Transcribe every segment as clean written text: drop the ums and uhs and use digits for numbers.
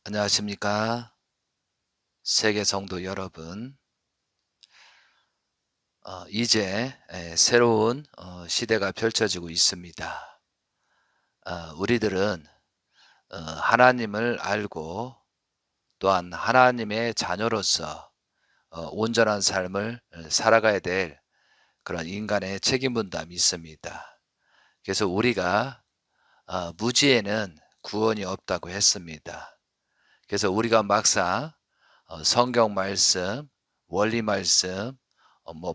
안녕하십니까? 세계 성도 여러분. 이제 새로운 시대가 펼쳐지고 있습니다. 우리들은 하나님을 알고 또한 하나님의 자녀로서 온전한 삶을 살아가야 될 그런 인간의 책임 분담이 있습니다. 그래서 우리가 무지에는 구원이 없다고 했습니다. 그래서 우리가 막상 성경 말씀, 원리 말씀,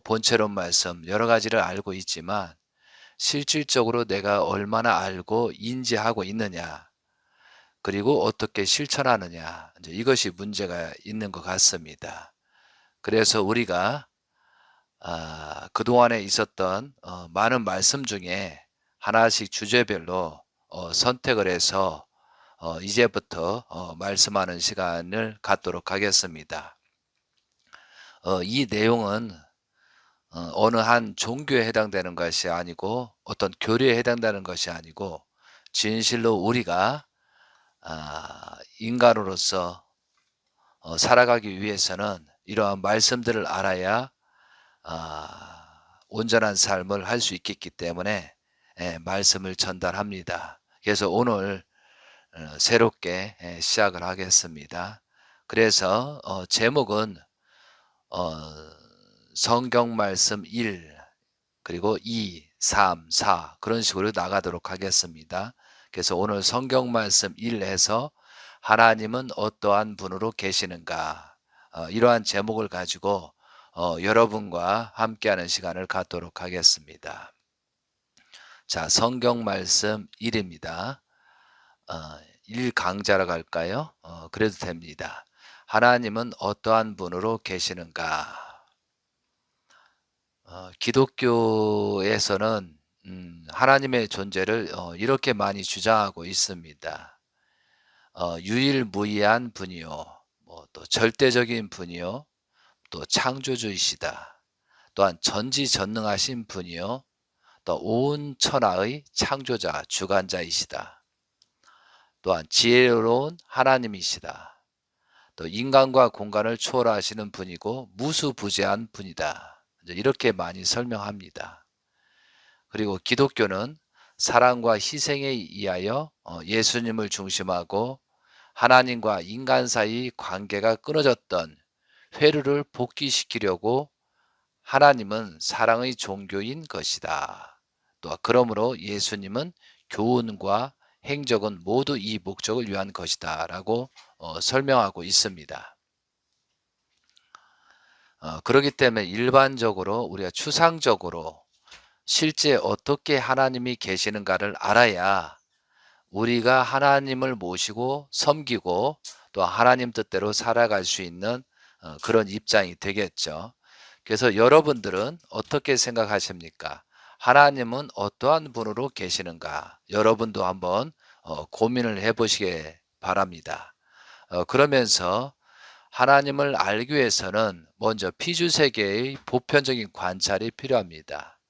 본체론 말씀 여러 가지를 알고 있지만 실질적으로 내가 얼마나 알고 인지하고 있느냐, 그리고 어떻게 실천하느냐, 이제 이것이 문제가 있는 것 같습니다. 그래서 우리가 그동안에 있었던 많은 말씀 중에 하나씩 주제별로 선택을 해서 이제부터 말씀하는 시간을 갖도록 하겠습니다. 이 내용은 어느 한 종교에 해당되는 것이 아니고 어떤 교리에 해당되는 것이 아니고 진실로 우리가 인간으로서 살아가기 위해서는 이러한 말씀들을 알아야 온전한 삶을 할 수 있겠기 때문에 말씀을 전달합니다. 그래서 오늘 새롭게 시작을 하겠습니다. 그래서 제목은 어 성경 말씀 1 그리고 2, 3, 4 그런 식으로 나가도록 하겠습니다. 그래서 오늘 성경 말씀 1에서 하나님은 어떠한 분으로 계시는가, 이러한 제목을 가지고 여러분과 함께하는 시간을 갖도록 하겠습니다. 자, 성경 말씀 1입니다. 1 강자로 갈까요? 그래도 됩니다. 하나님은 어떠한 분으로 계시는가? 기독교에서는 하나님의 존재를 이렇게 많이 주장하고 있습니다. 유일무이한 분이요, 또 절대적인 분이요, 또 창조주이시다. 또한 전지전능하신 분이요, 또 온 천하의 창조자, 주관자이시다. 또한 지혜로운 하나님이시다. 또 인간과 공간을 초월하시는 분이고 무수부재한 분이다. 이렇게 많이 설명합니다. 그리고 기독교는 사랑과 희생에 의하여 예수님을 중심하고 하나님과 인간 사이 관계가 끊어졌던 회로를 복귀시키려고 하나님은 사랑의 종교인 것이다. 또 그러므로 예수님은 교훈과 행적은 모두 이 목적을 위한 것이다 라고 설명하고 있습니다. 그렇기 때문에 일반적으로 우리가 추상적으로 실제 어떻게 하나님이 계시는가를 알아야 우리가 하나님을 모시고 섬기고 또 하나님 뜻대로 살아갈 수 있는 그런 입장이 되겠죠. 그래서 여러분들은 어떻게 생각하십니까? 하나님은 어떠한 분으로 계시는가? 여러분도 한번 고민을 해보시기 바랍니다. 그러면서 하나님을 알기 위해서는 먼저 피주세계의 보편적인 관찰이 필요합니다.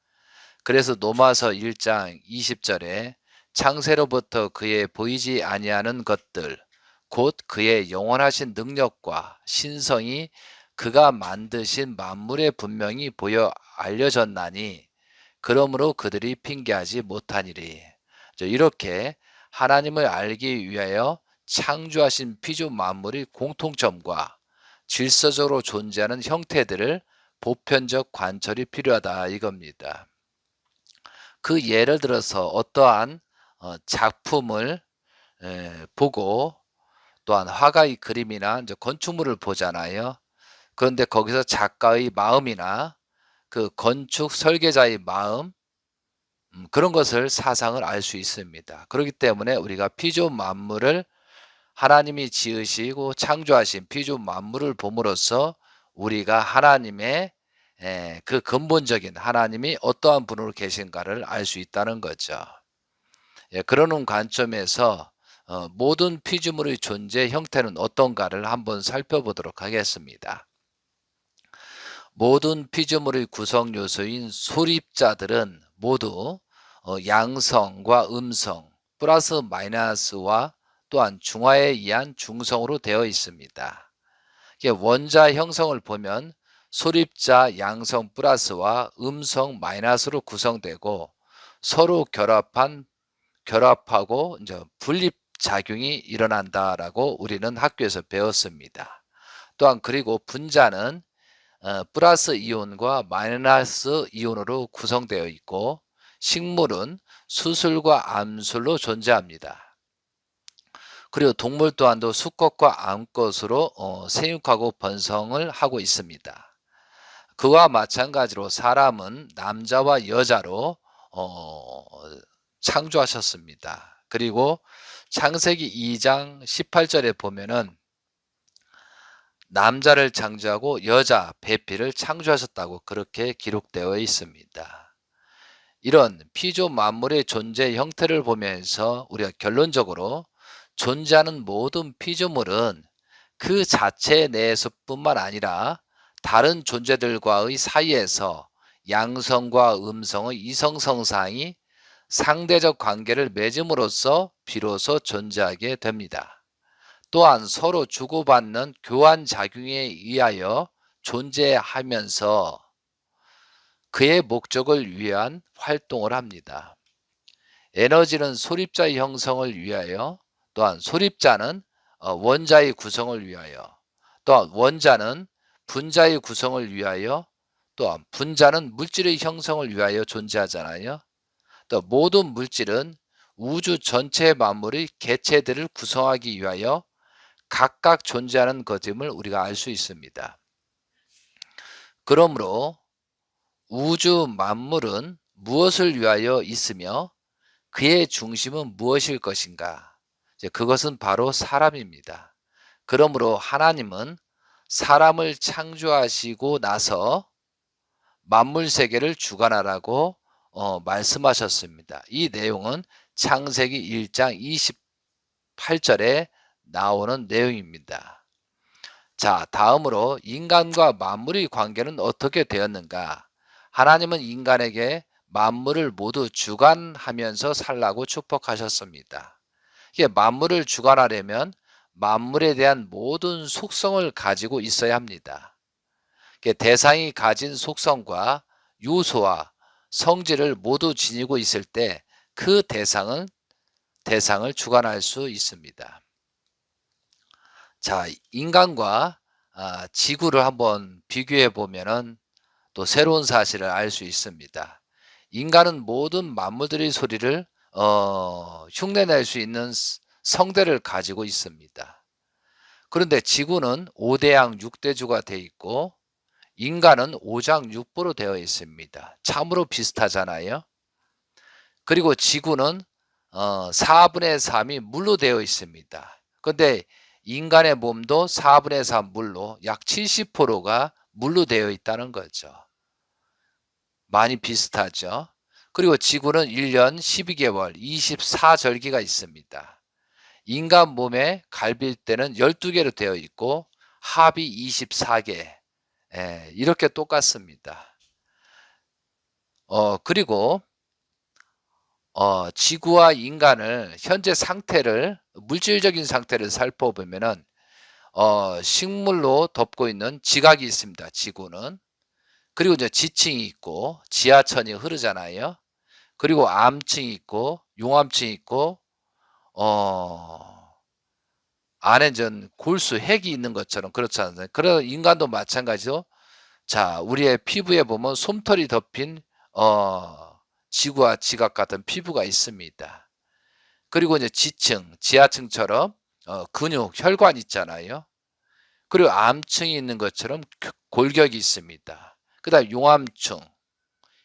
그래서 로마서 1장 20절에 창세로부터 그의 보이지 아니하는 것들 곧 그의 영원하신 능력과 신성이 그가 만드신 만물에 분명히 보여 알려졌나니 그러므로 그들이 핑계하지 못하니리. 이렇게 하나님을 알기 위하여 창조하신 피조 만물의 공통점과 질서적으로 존재하는 형태들을 보편적 관철이 필요하다 이겁니다. 그 예를 들어서 어떠한 작품을 보고 또한 화가의 그림이나 이제 건축물을 보잖아요. 그런데 거기서 작가의 마음이나 그 건축 설계자의 마음, 그런 것을 사상을 알 수 있습니다. 그렇기 때문에 우리가 피조 만물을 하나님이 지으시고 창조하신 피조 만물을 봄으로써 우리가 하나님의 그 근본적인 하나님이 어떠한 분으로 계신가를 알 수 있다는 거죠. 그러는 관점에서 모든 피조물의 존재 형태는 어떤가를 한번 살펴보도록 하겠습니다. 모든 피조물의 구성 요소인 소립자들은 모두 양성과 음성, 플러스 마이너스와 또한 중화에 의한 중성으로 되어 있습니다. 이게 원자 형성을 보면 소립자 양성 플러스와 음성 마이너스로 구성되고 서로 결합하고 이제 분립 작용이 일어난다라고 우리는 학교에서 배웠습니다. 또한 그리고 분자는 플러스 이온과 마이너스 이온으로 구성되어 있고 식물은 수술과 암술로 존재합니다. 그리고 동물 또한도 수컷과 암컷으로 생육하고 번성을 하고 있습니다. 그와 마찬가지로 사람은 남자와 여자로 창조하셨습니다. 그리고 창세기 2장 18절에 보면은 남자를 창조하고 여자 배필을 창조하셨다고 그렇게 기록되어 있습니다. 이런 피조 만물의 존재 형태를 보면서 우리가 결론적으로 존재하는 모든 피조물은 그 자체 내에서뿐만 아니라 다른 존재들과의 사이에서 양성과 음성의 이성성상이 상대적 관계를 맺음으로써 비로소 존재하게 됩니다. 또한 서로 주고받는 교환 작용에 의하여 존재하면서 그의 목적을 위한 활동을 합니다. 에너지는 소립자의 형성을 위하여, 또한 소립자는 원자의 구성을 위하여, 또한 원자는 분자의 구성을 위하여, 또한 분자는 물질의 형성을 위하여 존재하잖아요. 또 모든 물질은 우주 전체 만물의 개체들을 구성하기 위하여 각각 존재하는 것임을 우리가 알 수 있습니다. 그러므로 우주 만물은 무엇을 위하여 있으며 그의 중심은 무엇일 것인가? 그것은 바로 사람입니다. 그러므로 하나님은 사람을 창조하시고 나서 만물 세계를 주관하라고 말씀하셨습니다. 이 내용은 창세기 1장 28절에 나오는 내용입니다. 자, 다음으로 인간과 만물의 관계는 어떻게 되었는가? 하나님은 인간에게 만물을 모두 주관하면서 살라고 축복하셨습니다. 이게 만물을 주관하려면 만물에 대한 모든 속성을 가지고 있어야 합니다. 대상이 가진 속성과 요소와 성질을 모두 지니고 있을 때 그 대상을 주관할 수 있습니다. 자, 인간과 지구를 한번 비교해 보면은 또 새로운 사실을 알 수 있습니다. 인간은 모든 만물들의 소리를 흉내낼 수 있는 성대를 가지고 있습니다. 그런데 지구는 5대양 6대주가 되어 있고 인간은 5장6부로 되어 있습니다. 참으로 비슷하잖아요. 그리고 지구는 4분의 3이 물로 되어 있습니다. 그런데 인간의 몸도 4분의 3 물로 약 70%가 물로 되어 있다는 거죠. 많이 비슷하죠. 그리고 지구는 1년 12개월 24절기가 있습니다. 인간 몸에 갈빗대는 12개로 되어 있고 합이 24개. 이렇게 똑같습니다. 그리고 지구와 인간을 현재 상태를 물질적인 상태를 살펴보면은 식물로 덮고 있는 지각이 있습니다. 지구는. 그리고 이제 지층이 있고 지하천이 흐르잖아요. 그리고 암층이 있고 용암층이 있고 안에 전 골수 핵이 있는 것처럼 그렇지 않나요? 그래서 인간도 마찬가지로 자, 우리의 피부에 보면 솜털이 덮인 지구와 지각 같은 피부가 있습니다. 그리고 이제 지층, 지하층처럼 근육, 혈관 있잖아요. 그리고 암층이 있는 것처럼 골격이 있습니다. 그다음 용암층,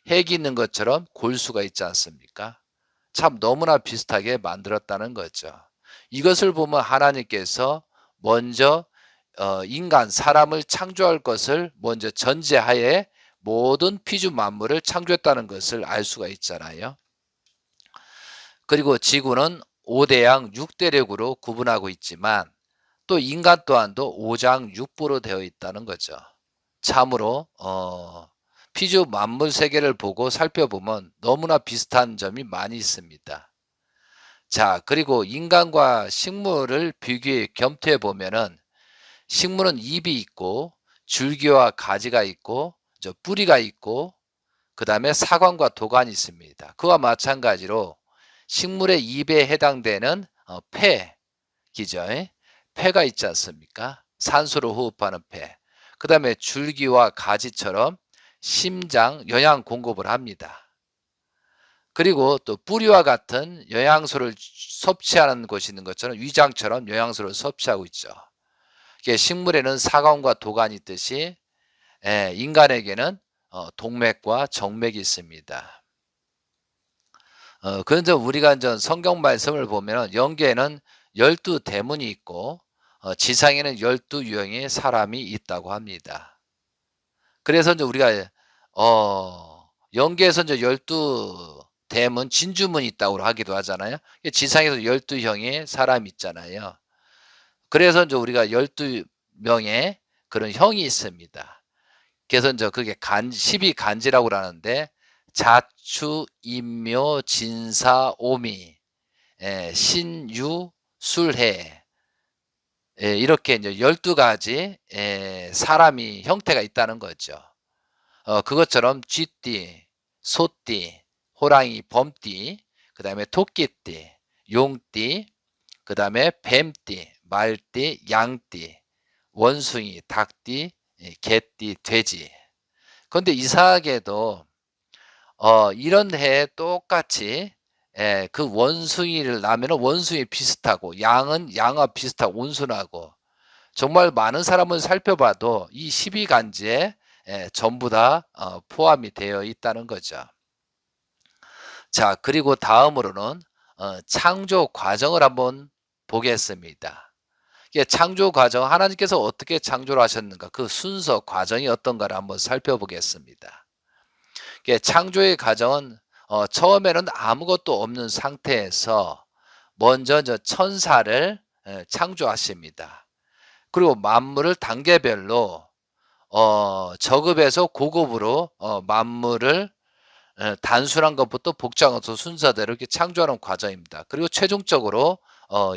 핵이 있는 것처럼 골수가 있지 않습니까? 참 너무나 비슷하게 만들었다는 거죠. 이것을 보면 하나님께서 먼저 인간, 사람을 창조할 것을 먼저 전제하에 모든 피조 만물을 창조했다는 것을 알 수가 있잖아요. 그리고 지구는 5대양 6대력으로 구분하고 있지만 또 인간 또한도 5장6부로 되어 있다는 거죠. 참으로 피조 만물 세계를 보고 살펴보면 너무나 비슷한 점이 많이 있습니다. 자, 그리고 인간과 식물을 비교해 겸투해 보면은 식물은 잎이 있고 줄기와 가지가 있고 뿌리가 있고 그다음에 사관과 도관이 있습니다. 그와 마찬가지로 식물의 잎에 해당되는 폐, 기죠. 폐가 있지 않습니까? 산소를 호흡하는 폐. 그다음에 줄기와 가지처럼 심장, 영양 공급을 합니다. 그리고 또 뿌리와 같은 영양소를 섭취하는 곳이 있는 것처럼 위장처럼 영양소를 섭취하고 있죠. 식물에는 사관과 도관이 있듯이 인간에게는 동맥과 정맥이 있습니다. 그런데 우리가 이제 성경 말씀을 보면 영계에는 12대문이 있고 지상에는 12유형의 사람이 있다고 합니다. 그래서 이제 우리가 영계에서 이제 12대문 진주문이 있다고 하기도 하잖아요. 지상에서 12형의 사람이 있잖아요. 그래서 이제 우리가 12명의 그런 형이 있습니다. 그래서 이제 그게 12간지라고 하는데 자추, 인묘, 진사, 오미, 신유, 술해, 이렇게 이제 12가지 사람이 형태가 있다는 거죠. 그것처럼 쥐띠, 소띠, 호랑이, 범띠, 그 다음에 토끼띠, 용띠, 그 다음에 뱀띠, 말띠, 양띠, 원숭이, 닭띠, 개띠, 돼지. 그런데 이상하게도 이런 해에 똑같이 그 원숭이를 낳으면 원숭이 비슷하고 양은 양과 비슷하고 온순하고 정말 많은 사람을 살펴봐도 이 12간지에 전부 다 포함이 되어 있다는 거죠. 자, 그리고 다음으로는 창조 과정을 한번 보겠습니다. 창조 과정, 하나님께서 어떻게 창조를 하셨는가, 그 순서 과정이 어떤가를 한번 살펴보겠습니다. 창조의 과정은 처음에는 아무것도 없는 상태에서 먼저 천사를 창조하십니다. 그리고 만물을 단계별로 저급에서 고급으로 만물을 단순한 것부터 복잡한 것부터 순서대로 이렇게 창조하는 과정입니다. 그리고 최종적으로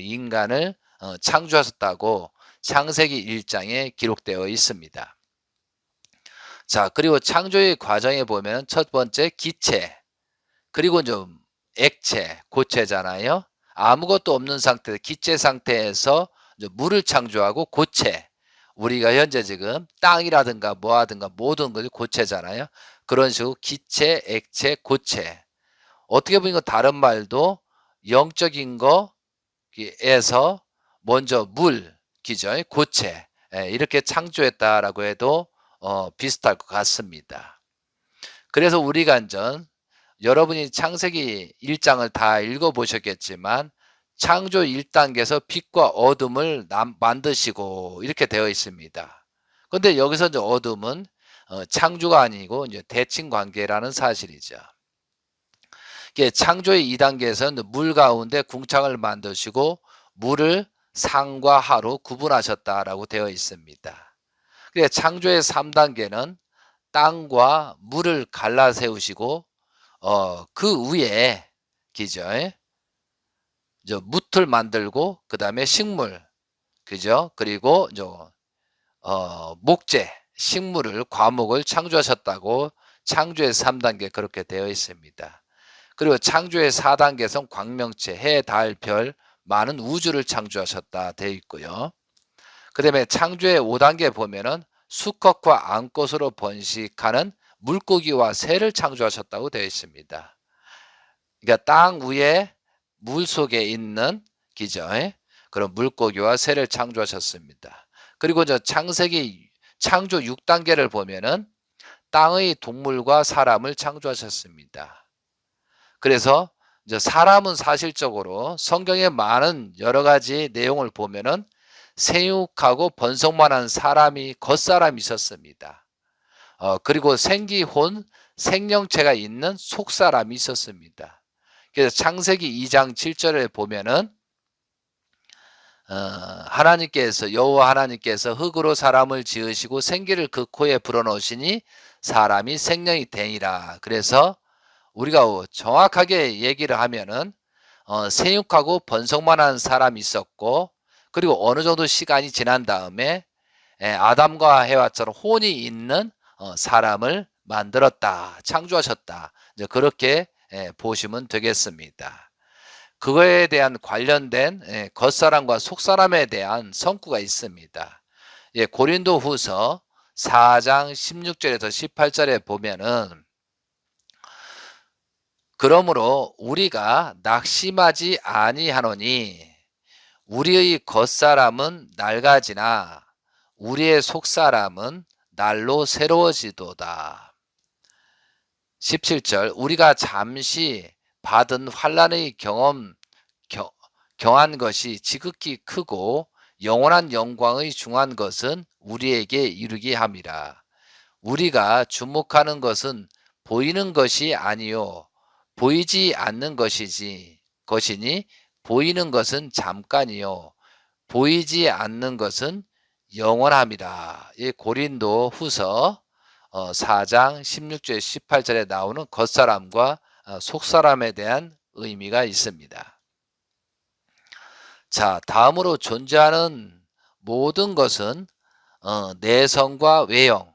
인간을 창조하셨다고 창세기 1장에 기록되어 있습니다. 자, 그리고 창조의 과정에 보면 첫 번째 기체, 그리고 좀 액체, 고체잖아요. 아무것도 없는 상태, 기체 상태에서 물을 창조하고 고체, 우리가 현재 지금 땅이라든가 뭐하든가 모든 것이 고체잖아요. 그런 식으로 기체, 액체, 고체. 어떻게 보면 다른 말도 영적인 거에서 먼저 물, 기죠, 고체, 이렇게 창조했다라고 해도 비슷할 것 같습니다. 그래서 우리가 여러분이 창세기 1장을 다 읽어보셨겠지만 창조 1단계에서 빛과 어둠을 만드시고 이렇게 되어 있습니다. 그런데 여기서 어둠은 창조가 아니고 대칭 관계라는 사실이죠. 창조의 2단계에서는 물 가운데 궁창을 만드시고 물을 상과 하로 구분하셨다라고 되어 있습니다. 창조의 3단계는 땅과 물을 갈라 세우시고 그 위에 기죠, 묻을 만들고 그 다음에 식물, 그죠? 그리고 목재, 식물을, 과목을 창조하셨다고 창조의 3단계 그렇게 되어 있습니다. 그리고 창조의 4단계에서는 광명체, 해, 달, 별, 많은 우주를 창조하셨다 되어 있고요. 그 다음에 창조의 5단계 보면은 수컷과 암컷으로 번식하는 물고기와 새를 창조하셨다고 되어 있습니다. 그러니까 땅 위에 물 속에 있는 기죠, 그런 물고기와 새를 창조하셨습니다. 그리고 창세기 창조 6단계를 보면은 땅의 동물과 사람을 창조하셨습니다. 그래서 사람은 사실적으로 성경의 많은 여러 가지 내용을 보면은 생육하고 번성만한 사람이 겉사람이 있었습니다. 그리고 생기혼 생명체가 있는 속사람이 있었습니다. 그래서 창세기 2장 7절에 보면은 여호와 하나님께서 흙으로 사람을 지으시고 생기를 그 코에 불어넣으시니 사람이 생명이 되니라. 그래서 우리가 정확하게 얘기를 하면은 생육하고 번성만 한 사람이 있었고, 그리고 어느 정도 시간이 지난 다음에 아담과 해와처럼 혼이 있는 사람을 만들었다, 창조하셨다. 이제 그렇게 보시면 되겠습니다. 그거에 대한 관련된 겉사람과 속사람에 대한 성구가 있습니다. 고린도후서 4장 16절에서 18절에 보면은, 그러므로 우리가 낙심하지 아니하노니 우리의 겉사람은 낡아지나 우리의 속사람은 날로 새로워지도다. 17절, 우리가 잠시 받은 환난의 경한 것이 지극히 크고 영원한 영광의 중한 것은 우리에게 이르게 함이라. 우리가 주목하는 것은 보이는 것이 아니요 보이지 않는 것이니, 보이는 것은 잠깐이요 보이지 않는 것은 영원함이라. 이 고린도 후서 4장 16절 18절에 나오는 겉사람과 속사람에 대한 의미가 있습니다. 자, 다음으로 존재하는 모든 것은 내성과 외형,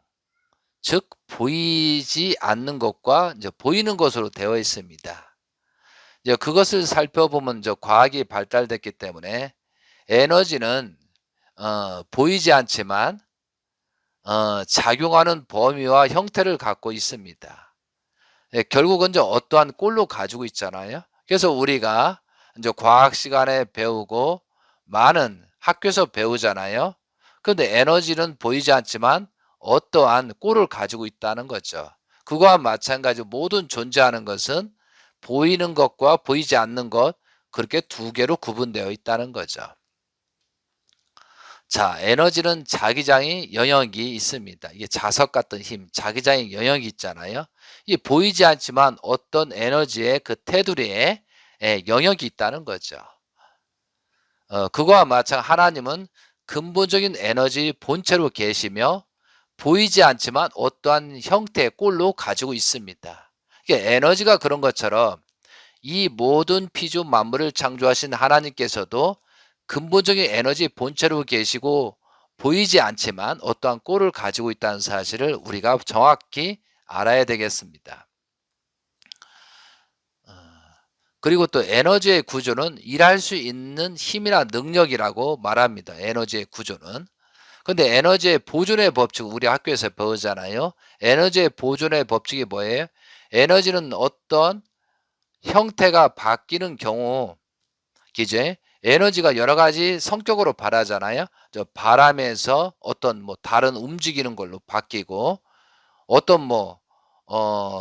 즉 보이지 않는 것과 이제 보이는 것으로 되어 있습니다. 이제 그것을 살펴보면 과학이 발달됐기 때문에 에너지는 보이지 않지만 작용하는 범위와 형태를 갖고 있습니다. 결국은 어떠한 꼴로 가지고 있잖아요. 그래서 우리가 이제 과학 시간에 배우고 많은 학교에서 배우잖아요. 그런데 에너지는 보이지 않지만 어떠한 꼴을 가지고 있다는 거죠. 그거와 마찬가지로 모든 존재하는 것은 보이는 것과 보이지 않는 것, 그렇게 두 개로 구분되어 있다는 거죠. 자, 에너지는 자기장의 영역이 있습니다. 이게 자석 같은 힘, 자기장의 영역이 있잖아요. 이게 보이지 않지만 어떤 에너지의 그 테두리에 영역이 있다는 거죠. 그거와 마찬가지 하나님은 근본적인 에너지 본체로 계시며 보이지 않지만 어떠한 형태의 꼴로 가지고 있습니다. 이게 에너지가 그런 것처럼 이 모든 피조 만물을 창조하신 하나님께서도 근본적인 에너지 본체로 계시고 보이지 않지만 어떠한 꼴을 가지고 있다는 사실을 우리가 정확히 알아야 되겠습니다. 그리고 또 에너지의 구조는 일할 수 있는 힘이나 능력이라고 말합니다. 에너지의 구조는. 근데 에너지의 보존의 법칙, 우리 학교에서 배우잖아요. 에너지의 보존의 법칙이 뭐예요? 에너지는 어떤 형태가 바뀌는 경우, 기제 에너지가 여러 가지 성격으로 바라잖아요. 바람에서 어떤 다른 움직이는 걸로 바뀌고, 어떤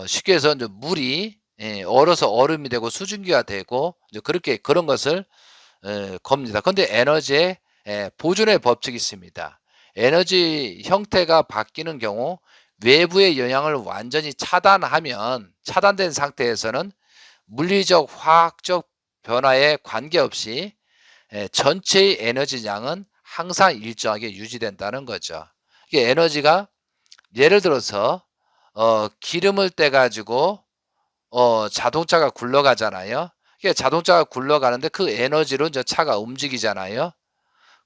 쉽게 해서 이제 물이 얼어서 얼음이 되고 수증기가 되고 이제 그렇게 그런 것을 겁니다. 근데 에너지의 보존의 법칙이 있습니다. 에너지 형태가 바뀌는 경우 외부의 영향을 완전히 차단된 상태에서는 물리적, 화학적 변화에 관계없이 전체의 에너지량은 항상 일정하게 유지된다는 거죠. 이게 에너지가 예를 들어서 기름을 떼 가지고 자동차가 굴러가잖아요. 이게 자동차가 굴러가는데 그 에너지로 이제 차가 움직이잖아요.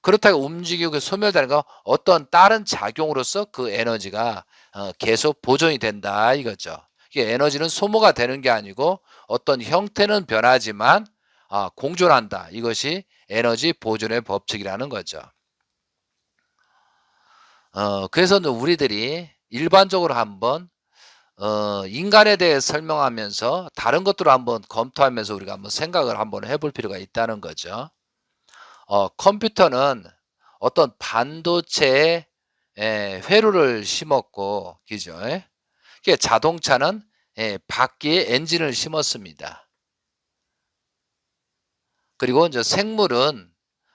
그렇다고 움직이고 소멸되는 건 어떤 다른 작용으로서 그 에너지가 계속 보존이 된다 이거죠. 이게 에너지는 소모가 되는 게 아니고 어떤 형태는 변하지만 공존한다. 이것이 에너지 보존의 법칙이라는 거죠. 그래서 우리들이 일반적으로 한번 인간에 대해 설명하면서 다른 것들을 한번 검토하면서 우리가 한번 생각을 한번 해볼 필요가 있다는 거죠. 컴퓨터는 어떤 반도체에 회로를 심었고, 그죠? 자동차는 바퀴에 엔진을 심었습니다. 그리고 이제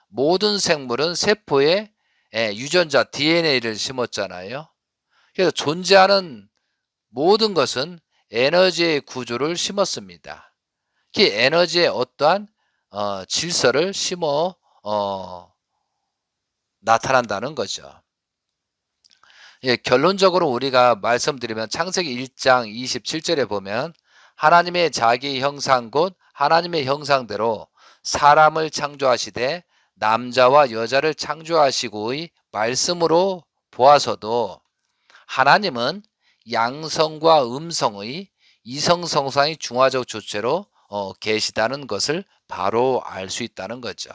모든 생물은 세포에 유전자 DNA를 심었잖아요. 그래서 존재하는 모든 것은 에너지의 구조를 심었습니다. 그 에너지의 어떠한 질서를 심어 나타난다는 거죠. 결론적으로 우리가 말씀드리면 창세기 1장 27절에 보면 하나님의 자기 형상 곧 하나님의 형상대로 사람을 창조하시되 남자와 여자를 창조하시고의 말씀으로 보아서도 하나님은 양성과 음성의 이성성상의 중화적 주체로 계시다는 것을 바로 알 수 있다는 거죠.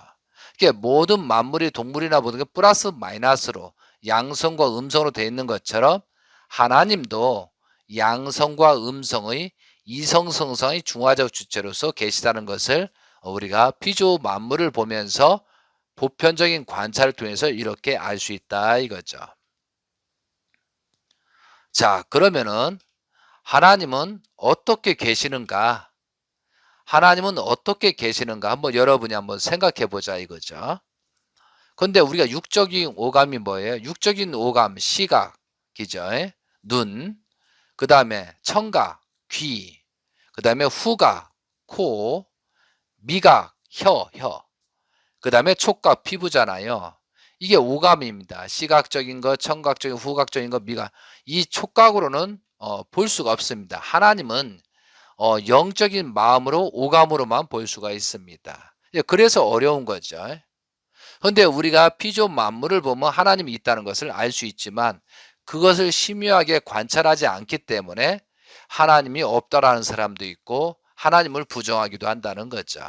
이게 모든 만물이 동물이나 모든 게 플러스 마이너스로 양성과 음성으로 되어 있는 것처럼 하나님도 양성과 음성의 이성성상의 중화적 주체로서 계시다는 것을 우리가 피조 만물을 보면서 보편적인 관찰을 통해서 이렇게 알 수 있다 이거죠. 자, 그러면은 하나님은 어떻게 계시는가? 하나님은 어떻게 계시는가? 한번 여러분이 한번 생각해 보자 이거죠. 근데 우리가 육적인 오감이 뭐예요? 육적인 오감, 시각이죠. 눈, 그 다음에 청각, 귀, 그 다음에 후각, 코, 미각, 혀, 그 다음에 촉각, 피부잖아요. 이게 오감입니다. 시각적인 것, 청각적인, 후각적인 것, 미각. 이 촉각으로는 볼 수가 없습니다. 하나님은 영적인 마음으로 오감으로만 볼 수가 있습니다. 그래서 어려운 거죠. 그런데 우리가 피조 만물을 보면 하나님이 있다는 것을 알 수 있지만 그것을 심오하게 관찰하지 않기 때문에 하나님이 없다라는 사람도 있고 하나님을 부정하기도 한다는 거죠.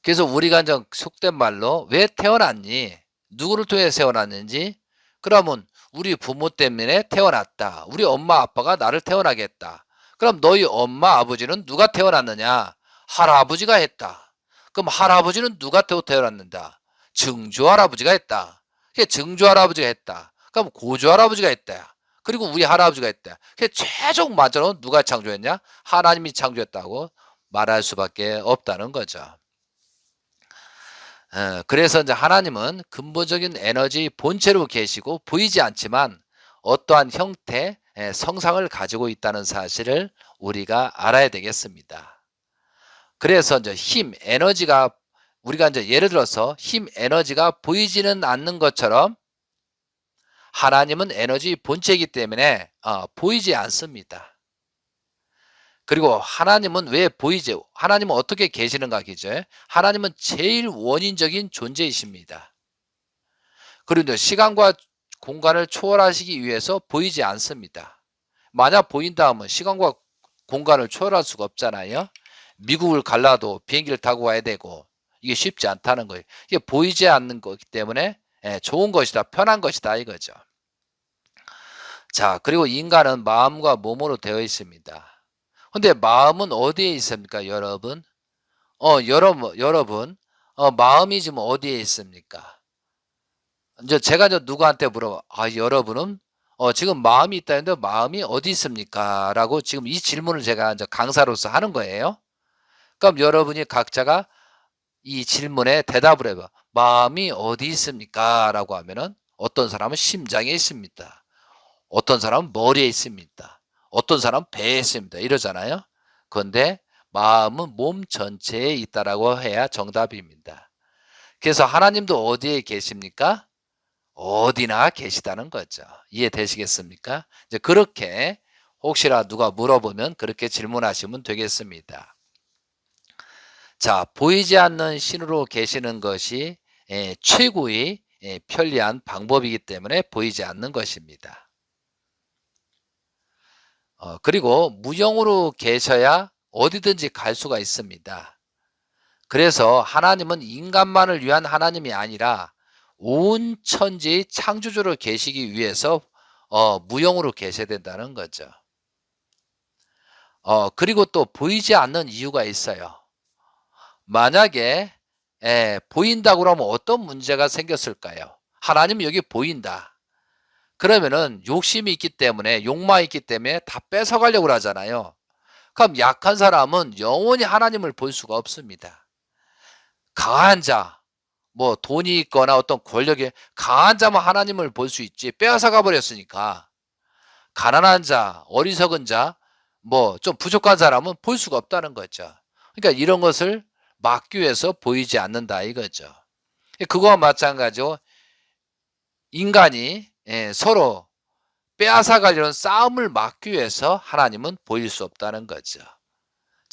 그래서 우리가 이제 속된 말로 왜 태어났니? 누구를 통해 태어났는지? 그러면 우리 부모 때문에 태어났다. 우리 엄마 아빠가 나를 태어나겠다. 그럼 너희 엄마 아버지는 누가 태어났느냐? 할아버지가 했다. 그럼 할아버지는 누가 태어났는다? 증조 할아버지가 했다. 그게 증조 할아버지가 했다. 그럼 고조 할아버지가 했다. 그리고 우리 할아버지가 했다. 그게 최종 마저는 누가 창조했냐? 하나님이 창조했다고 말할 수밖에 없다는 거죠. 그래서 이제 하나님은 근본적인 에너지 본체로 계시고 보이지 않지만 어떠한 형태, 성상을 가지고 있다는 사실을 우리가 알아야 되겠습니다. 그래서 이제 힘, 에너지가 우리가 이제 예를 들어서 힘, 에너지가 보이지는 않는 것처럼 하나님은 에너지 본체이기 때문에 보이지 않습니다. 그리고 하나님은 왜 보이지? 하나님은 어떻게 계시는가 기죠? 하나님은 제일 원인적인 존재이십니다. 그리고 시간과 공간을 초월하시기 위해서 보이지 않습니다. 만약 보인다 하면 시간과 공간을 초월할 수가 없잖아요. 미국을 갈라도 비행기를 타고 와야 되고 이게 쉽지 않다는 거예요. 이게 보이지 않는 거기 때문에 좋은 것이다, 편한 것이다 이거죠. 자, 그리고 인간은 마음과 몸으로 되어 있습니다. 근데 마음은 어디에 있습니까, 여러분? 여러분, 마음이 지금 어디에 있습니까? 이제 제가 누구한테 물어봐. 여러분은 지금 마음이 있다는데 마음이 어디 있습니까? 라고 지금 이 질문을 제가 이제 강사로서 하는 거예요. 그럼 여러분이 각자가 이 질문에 대답을 해봐. 마음이 어디 있습니까? 라고 하면은 어떤 사람은 심장에 있습니다. 어떤 사람은 머리에 있습니다. 어떤 사람은 배에 있습니다. 이러잖아요. 그런데 마음은 몸 전체에 있다라고 해야 정답입니다. 그래서 하나님도 어디에 계십니까? 어디나 계시다는 거죠. 이해되시겠습니까? 이제 그렇게 혹시나 누가 물어보면 그렇게 질문하시면 되겠습니다. 자, 보이지 않는 신으로 계시는 것이 최고의 편리한 방법이기 때문에 보이지 않는 것입니다. 그리고 무형으로 계셔야 어디든지 갈 수가 있습니다. 그래서 하나님은 인간만을 위한 하나님이 아니라 온 천지의 창조주로 계시기 위해서 무형으로 계셔야 된다는 거죠. 그리고 또 보이지 않는 이유가 있어요. 만약에 보인다고 그러면 어떤 문제가 생겼을까요? 하나님은 여기 보인다. 그러면은 욕심이 있기 때문에 욕망이 있기 때문에 다 뺏어가려고 하잖아요. 그럼 약한 사람은 영원히 하나님을 볼 수가 없습니다. 강한 자, 뭐 돈이 있거나 어떤 권력이 강한 자만 하나님을 볼 수 있지 빼앗아가 버렸으니까 가난한 자, 어리석은 자, 뭐 좀 부족한 사람은 볼 수가 없다는 거죠. 그러니까 이런 것을 막기 위해서 보이지 않는다 이거죠. 그거와 마찬가지로 인간이 서로 빼앗아가려는 싸움을 막기 위해서 하나님은 보일 수 없다는 거죠.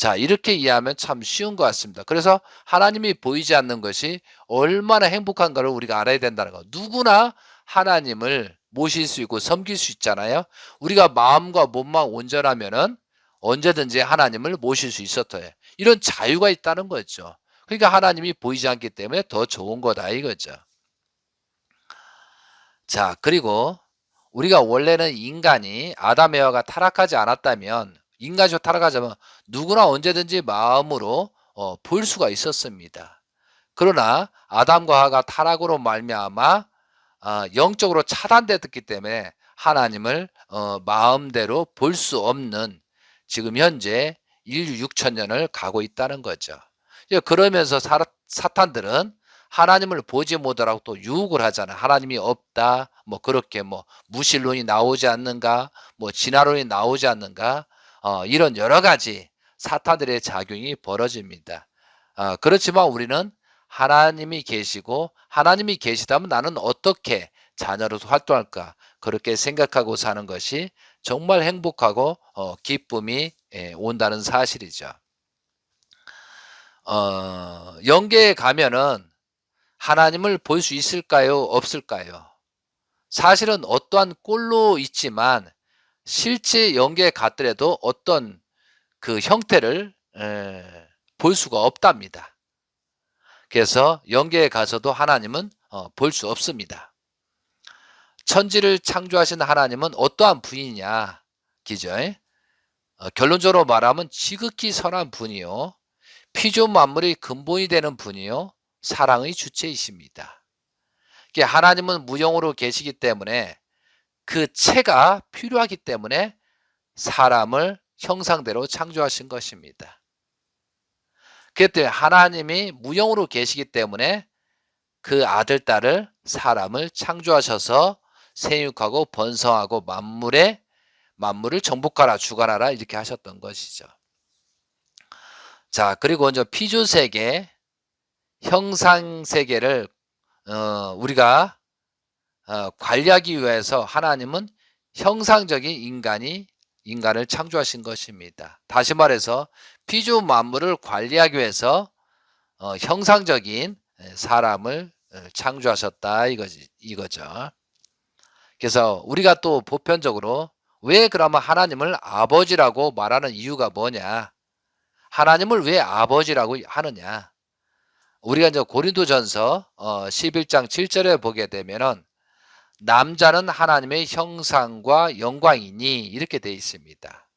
자, 이렇게 이해하면 참 쉬운 것 같습니다. 그래서 하나님이 보이지 않는 것이 얼마나 행복한가를 우리가 알아야 된다는 거. 누구나 하나님을 모실 수 있고 섬길 수 있잖아요. 우리가 마음과 몸만 온전하면은 언제든지 하나님을 모실 수 있었어요. 이런 자유가 있다는 거죠. 그러니까 하나님이 보이지 않기 때문에 더 좋은 거다 이거죠. 자, 그리고 우리가 원래는 인간이 아담 에와가 타락하지 않았다면, 인간이 타락하자면 누구나 언제든지 마음으로 볼 수가 있었습니다. 그러나 아담과 하와가 타락으로 말미암아 영적으로 차단됐기 때문에 하나님을 마음대로 볼 수 없는 지금 현재 인류 6천 년을 가고 있다는 거죠. 그러면서 사탄들은 하나님을 보지 못하라고 또 유혹을 하잖아요. 하나님이 없다, 뭐 그렇게 뭐 무신론이 나오지 않는가, 뭐 진화론이 나오지 않는가, 이런 여러 가지 사탄들의 작용이 벌어집니다. 그렇지만 우리는 하나님이 계시고 하나님이 계시다면 나는 어떻게 자녀로서 활동할까, 그렇게 생각하고 사는 것이 정말 행복하고 기쁨이 온다는 사실이죠. 영계에 가면은 하나님을 볼 수 있을까요? 없을까요? 사실은 어떠한 꼴로 있지만 실제 영계에 갔더라도 어떤 그 형태를 볼 수가 없답니다. 그래서 영계에 가서도 하나님은 볼 수 없습니다. 천지를 창조하신 하나님은 어떠한 분이냐, 기죠? 결론적으로 말하면 지극히 선한 분이요, 피조물 만물의 근본이 되는 분이요, 사랑의 주체이십니다. 하나님은 무형으로 계시기 때문에 그 체가 필요하기 때문에 사람을 형상대로 창조하신 것입니다. 그렇기 때문에 하나님이 무형으로 계시기 때문에 그 아들, 딸을, 사람을 창조하셔서 생육하고 번성하고 만물을 정복하라 주관하라 이렇게 하셨던 것이죠. 자, 그리고 이제 피조세계, 형상세계를 우리가 관리하기 위해서 하나님은 형상적인 인간을 창조하신 것입니다. 다시 말해서 피조 만물을 관리하기 위해서 형상적인 사람을 창조하셨다 이거죠. 그래서 우리가 또 보편적으로 왜 그러면 하나님을 아버지라고 말하는 이유가 뭐냐? 하나님을 왜 아버지라고 하느냐? 우리가 이제 고린도전서 11장 7절에 보게 되면은 남자는 하나님의 형상과 영광이니 이렇게 되어 있습니다.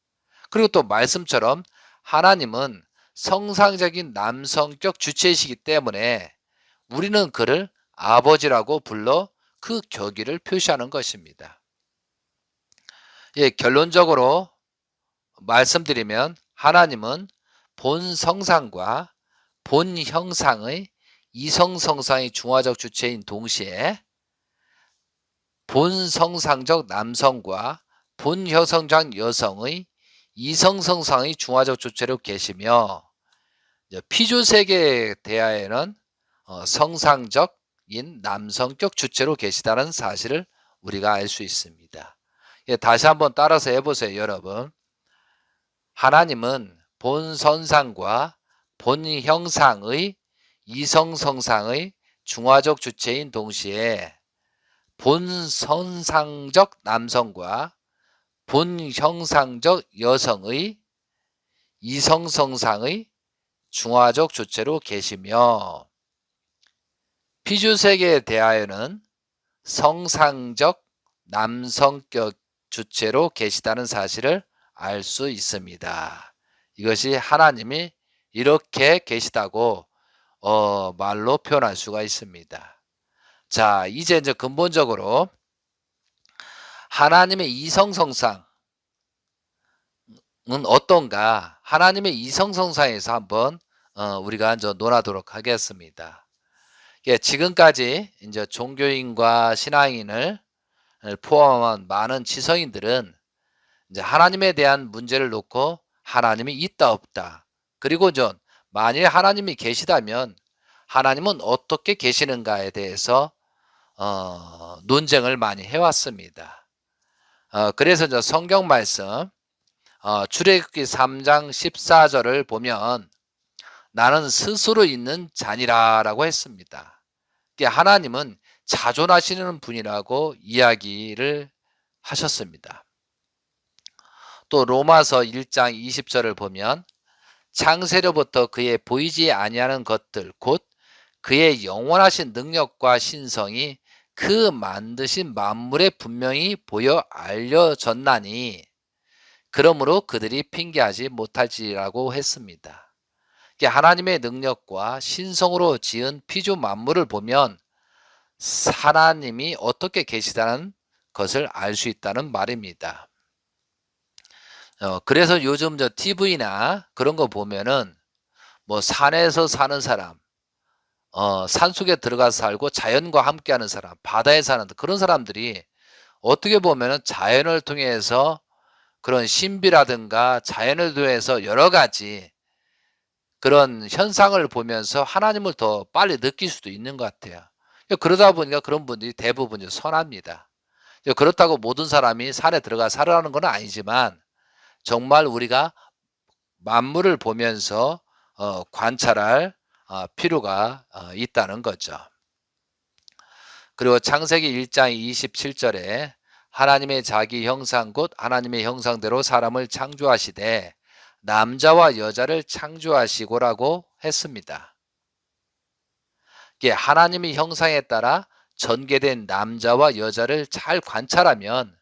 그리고 또 말씀처럼 하나님은 성상적인 남성격 주체이시기 때문에 우리는 그를 아버지라고 불러 그 격의를 표시하는 것입니다. 결론적으로 말씀드리면 하나님은 본 성상과 본 형상의 이성성상의 중화적 주체인 동시에 본 성상적 남성과 본 형성적 여성의 이성성상의 중화적 주체로 계시며, 피조세계에 대하여는 성상적인 남성격 주체로 계시다는 사실을 우리가 알 수 있습니다. 다시 한번 따라서 해보세요, 여러분. 하나님은 본 선상과 본 형상의 이성성상의 중화적 주체인 동시에 본 선상적 남성과 본 형상적 여성의 이성성상의 중화적 주체로 계시며, 피조세계에 대하여는 성상적 남성격 주체로 계시다는 사실을 알 수 있습니다. 이것이 하나님이 이렇게 계시다고 말로 표현할 수가 있습니다. 자, 이제 근본적으로 하나님의 이성성상은 어떤가? 하나님의 이성성상에서 한번 우리가 이제 논하도록 하겠습니다. 지금까지 이제 종교인과 신앙인을 포함한 많은 지성인들은 이제 하나님에 대한 문제를 놓고 하나님이 있다 없다, 그리고 만일 하나님이 계시다면 하나님은 어떻게 계시는가에 대해서 논쟁을 많이 해왔습니다. 그래서 성경 말씀 출애굽기 3장 14절을 보면 나는 스스로 있는 자니라라고 했습니다. 하나님은 자존하시는 분이라고 이야기를 하셨습니다. 또 로마서 1장 20절을 보면 창세로부터 그의 보이지 아니하는 것들 곧 그의 영원하신 능력과 신성이 그 만드신 만물에 분명히 보여 알려졌나니 그러므로 그들이 핑계하지 못할지라고 했습니다. 하나님의 능력과 신성으로 지은 피조 만물을 보면 하나님이 어떻게 계시다는 것을 알 수 있다는 말입니다. 그래서 요즘 TV나 그런 거 보면은 뭐 산에서 사는 사람, 산속에 들어가서 살고 자연과 함께하는 사람, 바다에 사는 그런 사람들이 어떻게 보면은 자연을 통해서 그런 신비라든가 자연을 통해서 여러 가지 그런 현상을 보면서 하나님을 더 빨리 느낄 수도 있는 것 같아요. 그러다 보니까 그런 분들이 대부분 선합니다. 그렇다고 모든 사람이 산에 들어가 살아라는 건 아니지만 정말 우리가 만물을 보면서 관찰할 필요가 있다는 거죠. 그리고 창세기 1장 27절에 하나님의 자기 형상 곧 하나님의 형상대로 사람을 창조하시되 남자와 여자를 창조하시고라고 했습니다. 하나님의 형상에 따라 전개된 남자와 여자를 잘 관찰하면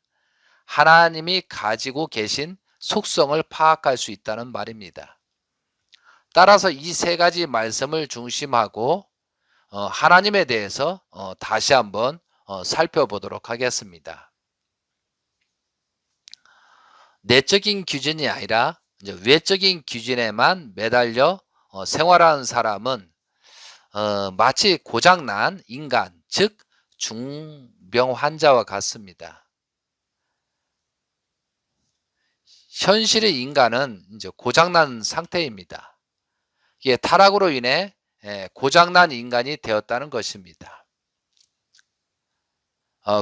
하나님이 가지고 계신 속성을 파악할 수 있다는 말입니다. 따라서 이 세 가지 말씀을 중심하고 하나님에 대해서 다시 한번 살펴보도록 하겠습니다. 내적인 기준이 아니라 외적인 기준에만 매달려 생활하는 사람은 마치 고장난 인간, 즉 중병 환자와 같습니다. 현실의 인간은 이제 고장난 상태입니다. 이게 타락으로 인해 고장난 인간이 되었다는 것입니다.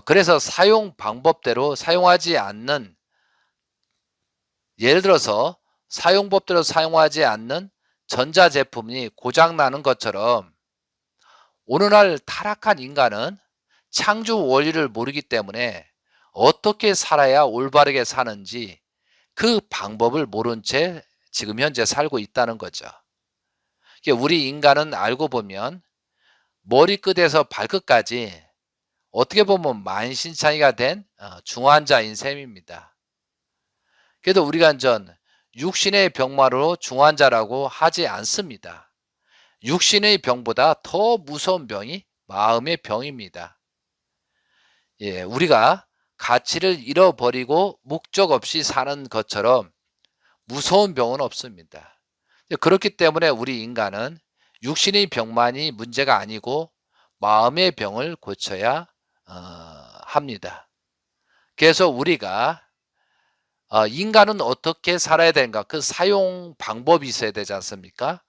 그래서 사용 방법대로 사용하지 않는, 예를 들어서 사용법대로 사용하지 않는 전자제품이 고장나는 것처럼 오늘날 타락한 인간은 창조 원리를 모르기 때문에 어떻게 살아야 올바르게 사는지 그 방법을 모른 채 지금 현재 살고 있다는 거죠. 우리 인간은 알고 보면 머리끝에서 발끝까지 어떻게 보면 만신창이가 된 중환자인 셈입니다. 그래도 우리가 육신의 병마로 중환자라고 하지 않습니다. 육신의 병보다 더 무서운 병이 마음의 병입니다. 우리가 가치를 잃어버리고 목적 없이 사는 것처럼 무서운 병은 없습니다. 그렇기 때문에 우리 인간은 육신의 병만이 문제가 아니고 마음의 병을 고쳐야 합니다. 그래서 우리가 인간은 어떻게 살아야 되는가, 그 사용 방법이 있어야 되지 않습니까?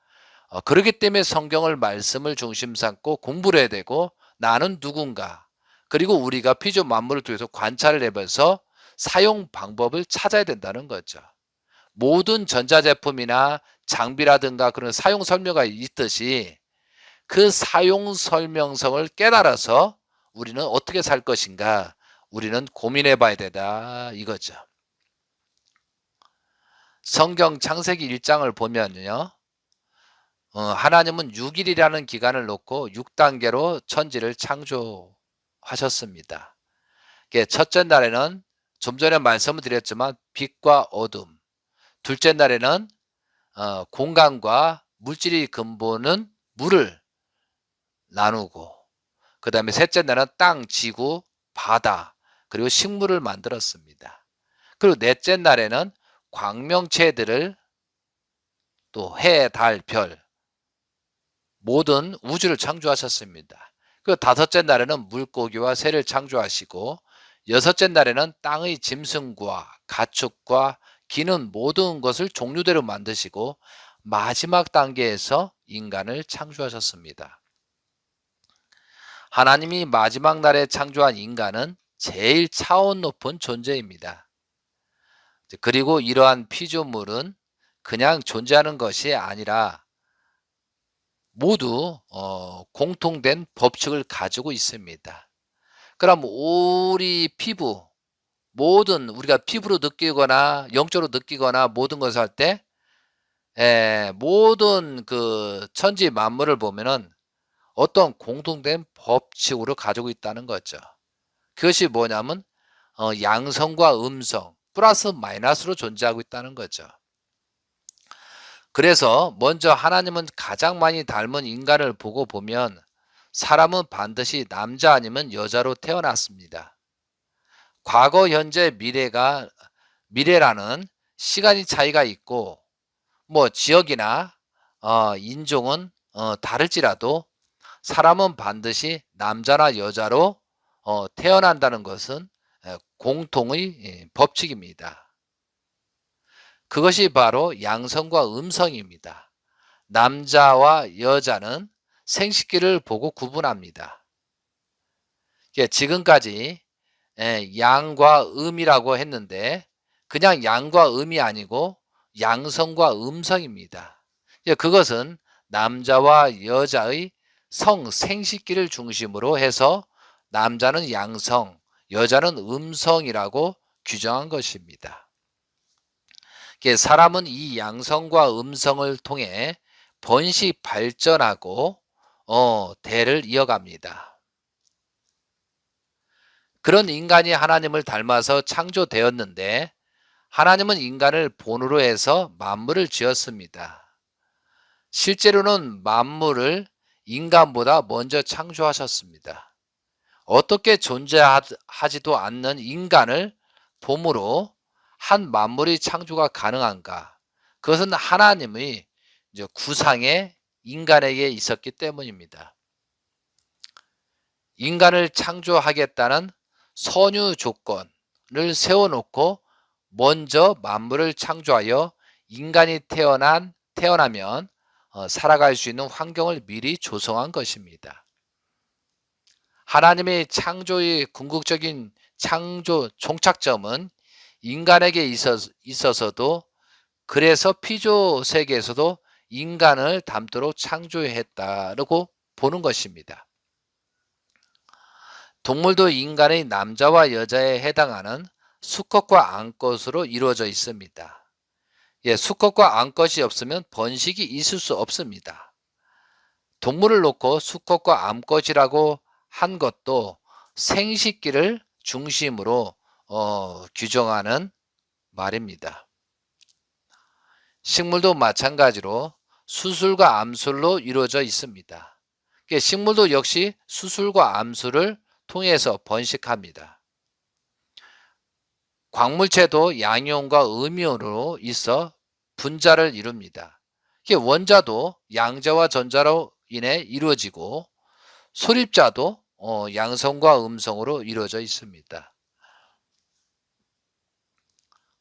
그렇기 때문에 성경을 말씀을 중심 삼고 공부를 해야 되고 나는 누군가, 그리고 우리가 피조 만물을 통해서 관찰을 해봐서 사용 방법을 찾아야 된다는 거죠. 모든 전자제품이나 장비라든가 그런 사용 설명가 있듯이 그 사용 설명성을 깨달아서 우리는 어떻게 살 것인가 우리는 고민해 봐야 되다 이거죠. 성경 창세기 1장을 보면요. 하나님은 6일이라는 기간을 놓고 6단계로 천지를 창조하셨습니다. 첫째 날에는 좀 전에 말씀을 드렸지만 빛과 어둠, 둘째 날에는 공간과 물질이 근본은 물을 나누고, 그 다음에 셋째 날은 땅, 지구, 바다, 그리고 식물을 만들었습니다. 그리고 넷째 날에는 광명체들을 또 해, 달, 별, 모든 우주를 창조하셨습니다. 그 다섯째 날에는 물고기와 새를 창조하시고, 여섯째 날에는 땅의 짐승과 가축과 기는 모든 것을 종류대로 만드시고 마지막 단계에서 인간을 창조하셨습니다. 하나님이 마지막 날에 창조한 인간은 제일 차원 높은 존재입니다. 그리고 이러한 피조물은 그냥 존재하는 것이 아니라 모두 공통된 법칙을 가지고 있습니다. 그럼 우리 피부, 모든 우리가 피부로 느끼거나 영적으로 느끼거나 모든 것을 할 때 모든 그 천지 만물을 보면은 어떤 공통된 법칙으로 가지고 있다는 거죠. 그것이 뭐냐면 양성과 음성 플러스 마이너스로 존재하고 있다는 거죠. 그래서 먼저 하나님은 가장 많이 닮은 인간을 보고 보면 사람은 반드시 남자 아니면 여자로 태어났습니다. 과거, 현재, 미래라는 시간이 차이가 있고 뭐 지역이나 인종은 다를지라도 사람은 반드시 남자나 여자로 태어난다는 것은 공통의 법칙입니다. 그것이 바로 양성과 음성입니다. 남자와 여자는 생식기를 보고 구분합니다. 지금까지 양과 음이라고 했는데 그냥 양과 음이 아니고 양성과 음성입니다. 그것은 남자와 여자의 생식기를 중심으로 해서 남자는 양성, 여자는 음성이라고 규정한 것입니다. 사람은 이 양성과 음성을 통해 번식 발전하고 대를 이어갑니다. 그런 인간이 하나님을 닮아서 창조되었는데 하나님은 인간을 본으로 해서 만물을 지었습니다. 실제로는 만물을 인간보다 먼저 창조하셨습니다. 어떻게 존재하지도 않는 인간을 봄으로 한 만물의 창조가 가능한가? 그것은 하나님의 구상에 인간에게 있었기 때문입니다. 인간을 창조하겠다는 선유 조건을 세워놓고 먼저 만물을 창조하여 인간이 태어나면 살아갈 수 있는 환경을 미리 조성한 것입니다. 하나님의 창조의 궁극적인 창조 종착점은 인간에게 있어서도 그래서 피조 세계에서도 인간을 닮도록 창조했다고 보는 것입니다. 동물도 인간의 남자와 여자에 해당하는 수컷과 암컷으로 이루어져 있습니다. 수컷과 암컷이 없으면 번식이 있을 수 없습니다. 동물을 놓고 수컷과 암컷이라고 한 것도 생식기를 중심으로 규정하는 말입니다. 식물도 마찬가지로 수술과 암술로 이루어져 있습니다. 식물도 역시 수술과 암술을 통해서 번식합니다. 광물체도 양이온과 음이온으로 있어 분자를 이룹니다. 원자도 양자와 전자로 인해 이루어지고 소립자도 양성과 음성으로 이루어져 있습니다.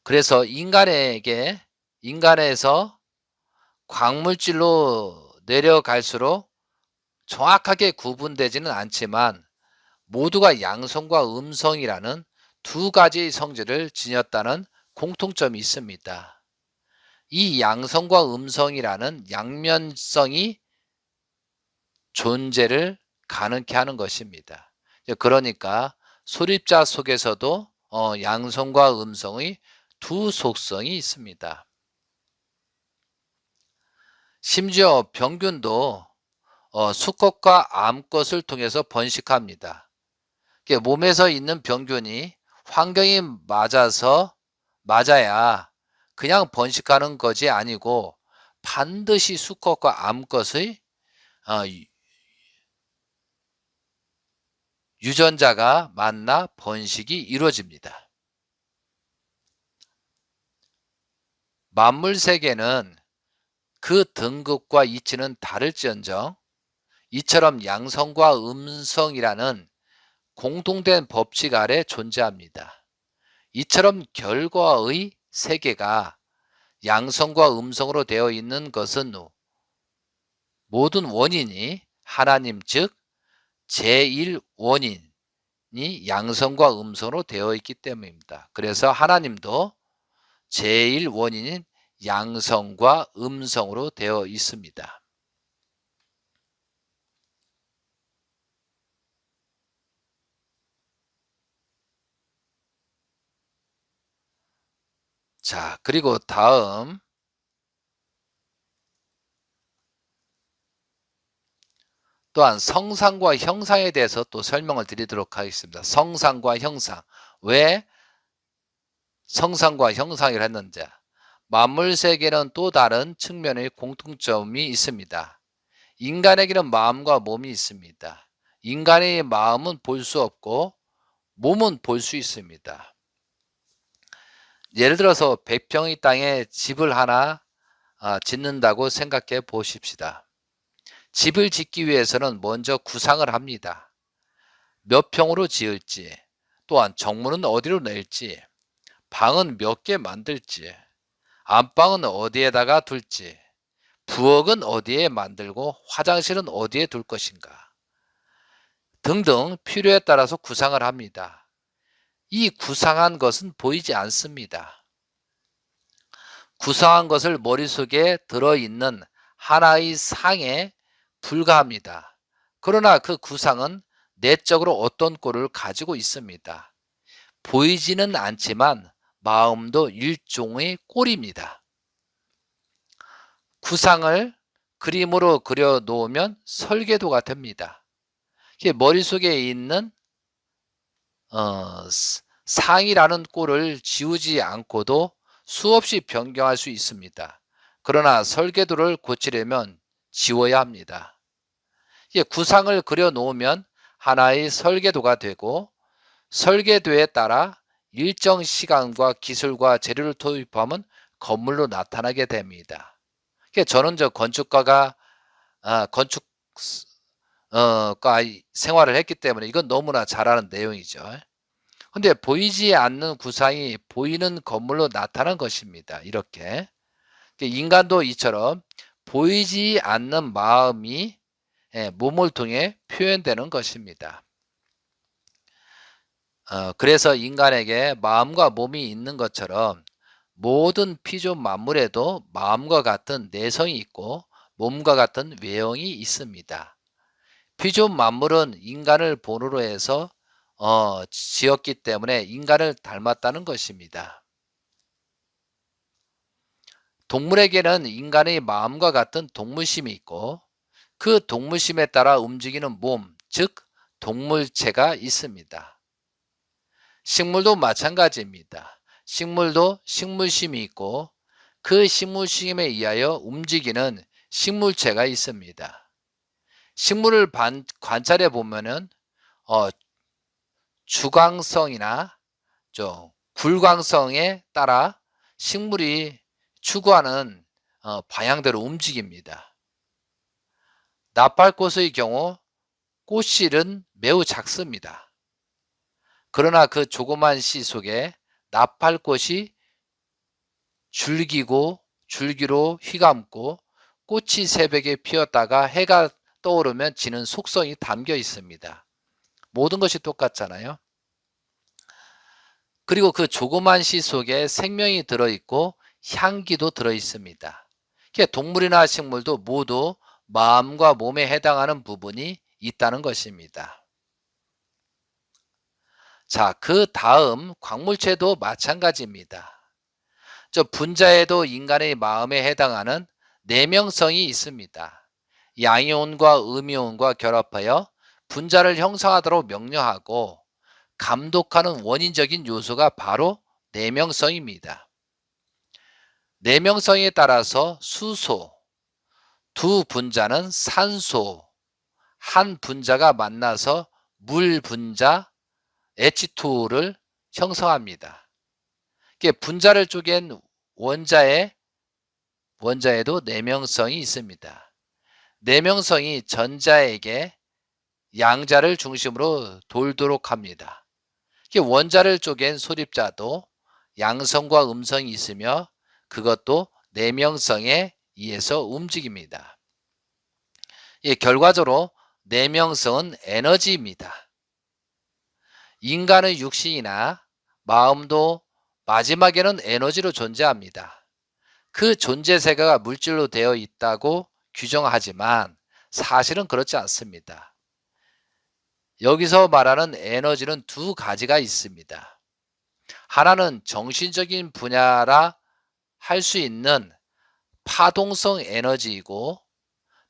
그래서 인간에서 광물질로 내려갈수록 정확하게 구분되지는 않지만 모두가 양성과 음성이라는 두 가지의 성질을 지녔다는 공통점이 있습니다. 이 양성과 음성이라는 양면성이 존재를 가능케 하는 것입니다. 그러니까 소립자 속에서도 양성과 음성의 두 속성이 있습니다. 심지어 병균도 수컷과 암컷을 통해서 번식합니다. 몸에서 있는 병균이 환경이 맞아야 그냥 번식하는 것이 아니고 반드시 수컷과 암컷의 유전자가 만나 번식이 이루어집니다. 만물 세계는 그 등급과 이치는 다를지언정 이처럼 양성과 음성이라는 공통된 법칙 아래 존재합니다. 이처럼 결과의 세계가 양성과 음성으로 되어 있는 것은 모든 원인이 하나님 즉 제1원인이 양성과 음성으로 되어 있기 때문입니다. 그래서 하나님도 제일 원인인 양성과 음성으로 되어 있습니다. 자, 그리고 다음 또한 성상과 형상에 대해서 또 설명을 드리도록 하겠습니다. 성상과 형상. 왜 성상과 형상을 했는지. 만물 세계는 또 다른 측면의 공통점이 있습니다. 인간에게는 마음과 몸이 있습니다. 인간의 마음은 볼 수 없고 몸은 볼 수 있습니다. 예를 들어서 100평의 땅에 집을 하나 짓는다고 생각해 보십시다. 집을 짓기 위해서는 먼저 구상을 합니다. 몇 평으로 지을지, 또한 정문은 어디로 낼지, 방은 몇 개 만들지, 안방은 어디에다가 둘지, 부엌은 어디에 만들고 화장실은 어디에 둘 것인가 등등 필요에 따라서 구상을 합니다. 이 구상한 것은 보이지 않습니다. 구상한 것을 머릿속에 들어있는 하나의 상에 불과합니다. 그러나 그 구상은 내적으로 어떤 꼴을 가지고 있습니다. 보이지는 않지만 마음도 일종의 꼴입니다. 구상을 그림으로 그려 놓으면 설계도가 됩니다. 머릿속에 있는 상이라는 꼴을 지우지 않고도 수없이 변경할 수 있습니다. 그러나 설계도를 고치려면 지워야 합니다. 구상을 그려 놓으면 하나의 설계도가 되고 설계도에 따라 일정 시간과 기술과 재료를 투입하면 건물로 나타나게 됩니다. 저는 건축가가 건축 생활을 했기 때문에 이건 너무나 잘 아는 내용이죠. 근데 보이지 않는 구상이 보이는 건물로 나타난 것입니다. 이렇게. 인간도 이처럼 보이지 않는 마음이 몸을 통해 표현되는 것입니다. 그래서 인간에게 마음과 몸이 있는 것처럼 모든 피조 만물에도 마음과 같은 내성이 있고 몸과 같은 외형이 있습니다. 피조 만물은 인간을 본으로 해서 지었기 때문에 인간을 닮았다는 것입니다. 동물에게는 인간의 마음과 같은 동물심이 있고 그 동물심에 따라 움직이는 몸, 즉 동물체가 있습니다. 식물도 마찬가지입니다. 식물도 식물심이 있고 그 식물심에 의하여 움직이는 식물체가 있습니다. 식물을 관찰해 보면은 주광성이나 굴광성에 따라 식물이 추구하는 방향대로 움직입니다. 나팔꽃의 경우 꽃실은 매우 작습니다. 그러나 그 조그만 씨 속에 나팔꽃이 줄기로 휘감고 꽃이 새벽에 피었다가 해가 떠오르면 지는 속성이 담겨 있습니다. 모든 것이 똑같잖아요. 그리고 그 조그만 씨 속에 생명이 들어있고 향기도 들어있습니다. 동물이나 식물도 모두 마음과 몸에 해당하는 부분이 있다는 것입니다. 자, 그 다음 광물체도 마찬가지입니다. 분자에도 인간의 마음에 해당하는 내명성이 있습니다. 양이온과 음이온과 결합하여 분자를 형성하도록 명령하고 감독하는 원인적인 요소가 바로 내명성입니다. 내명성에 따라서 수소, 두 분자는 산소, 한 분자가 만나서 물 분자 H2를 형성합니다. 분자를 쪼갠 원자에도 내명성이 있습니다. 내명성이 전자에게 양자를 중심으로 돌도록 합니다. 원자를 쪼갠 소립자도 양성과 음성이 있으며 그것도 내명성에 의해서 움직입니다. 결과적으로 내명성은 에너지입니다. 인간의 육신이나 마음도 마지막에는 에너지로 존재합니다. 그 존재 세계가 물질로 되어 있다고 규정하지만 사실은 그렇지 않습니다. 여기서 말하는 에너지는 두 가지가 있습니다. 하나는 정신적인 분야라 할 수 있는 파동성 에너지이고,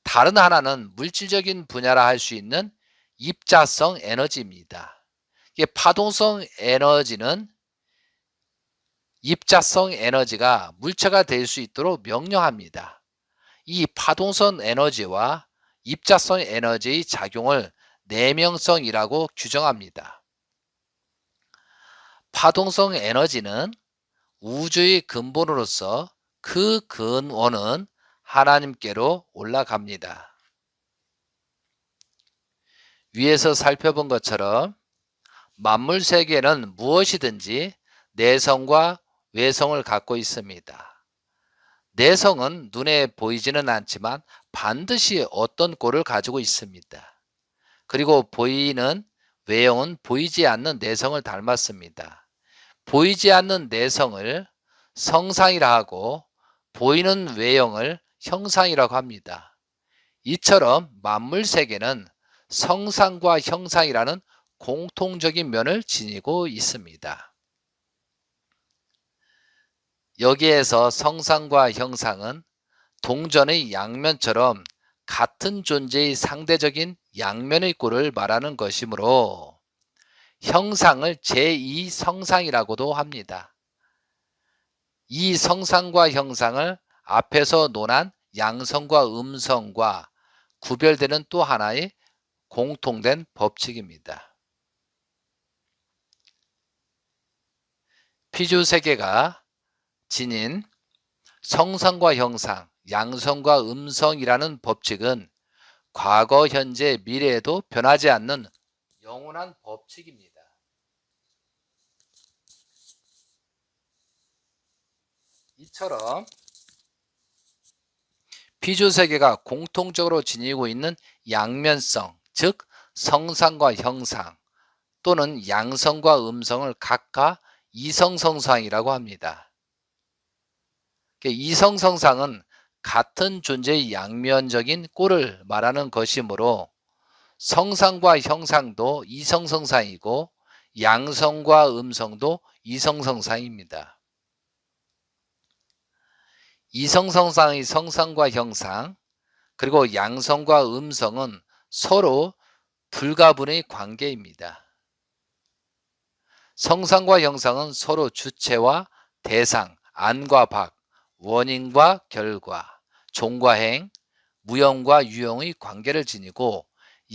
다른 하나는 물질적인 분야라 할 수 있는 입자성 에너지입니다. 이게 파동성 에너지는 입자성 에너지가 물체가 될 수 있도록 명령합니다. 이 파동성 에너지와 입자성 에너지의 작용을 내명성이라고 규정합니다. 파동성 에너지는 우주의 근본으로서 그 근원은 하나님께로 올라갑니다. 위에서 살펴본 것처럼 만물 세계는 무엇이든지 내성과 외성을 갖고 있습니다. 내성은 눈에 보이지는 않지만 반드시 어떤 꼴을 가지고 있습니다. 그리고 보이는 외형은 보이지 않는 내성을 닮았습니다. 보이지 않는 내성을 성상이라 하고 보이는 외형을 형상이라고 합니다. 이처럼 만물 세계는 성상과 형상이라는 공통적인 면을 지니고 있습니다. 여기에서 성상과 형상은 동전의 양면처럼 같은 존재의 상대적인 양면의 꼴을 말하는 것이므로 형상을 제2성상이라고도 합니다. 이 성상과 형상을 앞에서 논한 양성과 음성과 구별되는 또 하나의 공통된 법칙입니다. 피조 세계가 지닌 성상과 형상, 양성과 음성이라는 법칙은 과거, 현재, 미래에도 변하지 않는 영원한 법칙입니다. 이처럼 피조 세계가 공통적으로 지니고 있는 양면성, 즉 성상과 형상 또는 양성과 음성을 각각 이성성상이라고 합니다. 이성성상은 같은 존재의 양면적인 꼴을 말하는 것이므로 성상과 형상도 이성성상이고 양성과 음성도 이성성상입니다. 이성성상의 성상과 형상 그리고 양성과 음성은 서로 불가분의 관계입니다. 성상과 형상은 서로 주체와 대상, 안과 박, 원인과 결과, 종과 행, 무형과 유형의 관계를 지니고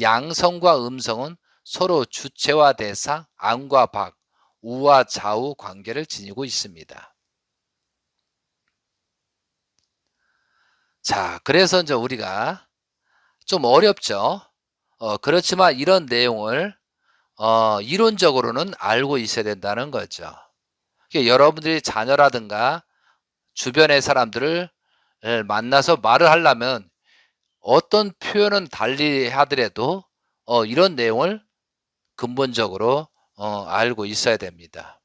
양성과 음성은 서로 주체와 대상, 안과 박, 우와 좌우 관계를 지니고 있습니다. 자, 그래서 이제 우리가 좀 어렵죠. 그렇지만 이런 내용을 이론적으로는 알고 있어야 된다는 거죠. 여러분들이 자녀라든가 주변의 사람들을 만나서 말을 하려면 어떤 표현은 달리 하더라도 이런 내용을 근본적으로 알고 있어야 됩니다.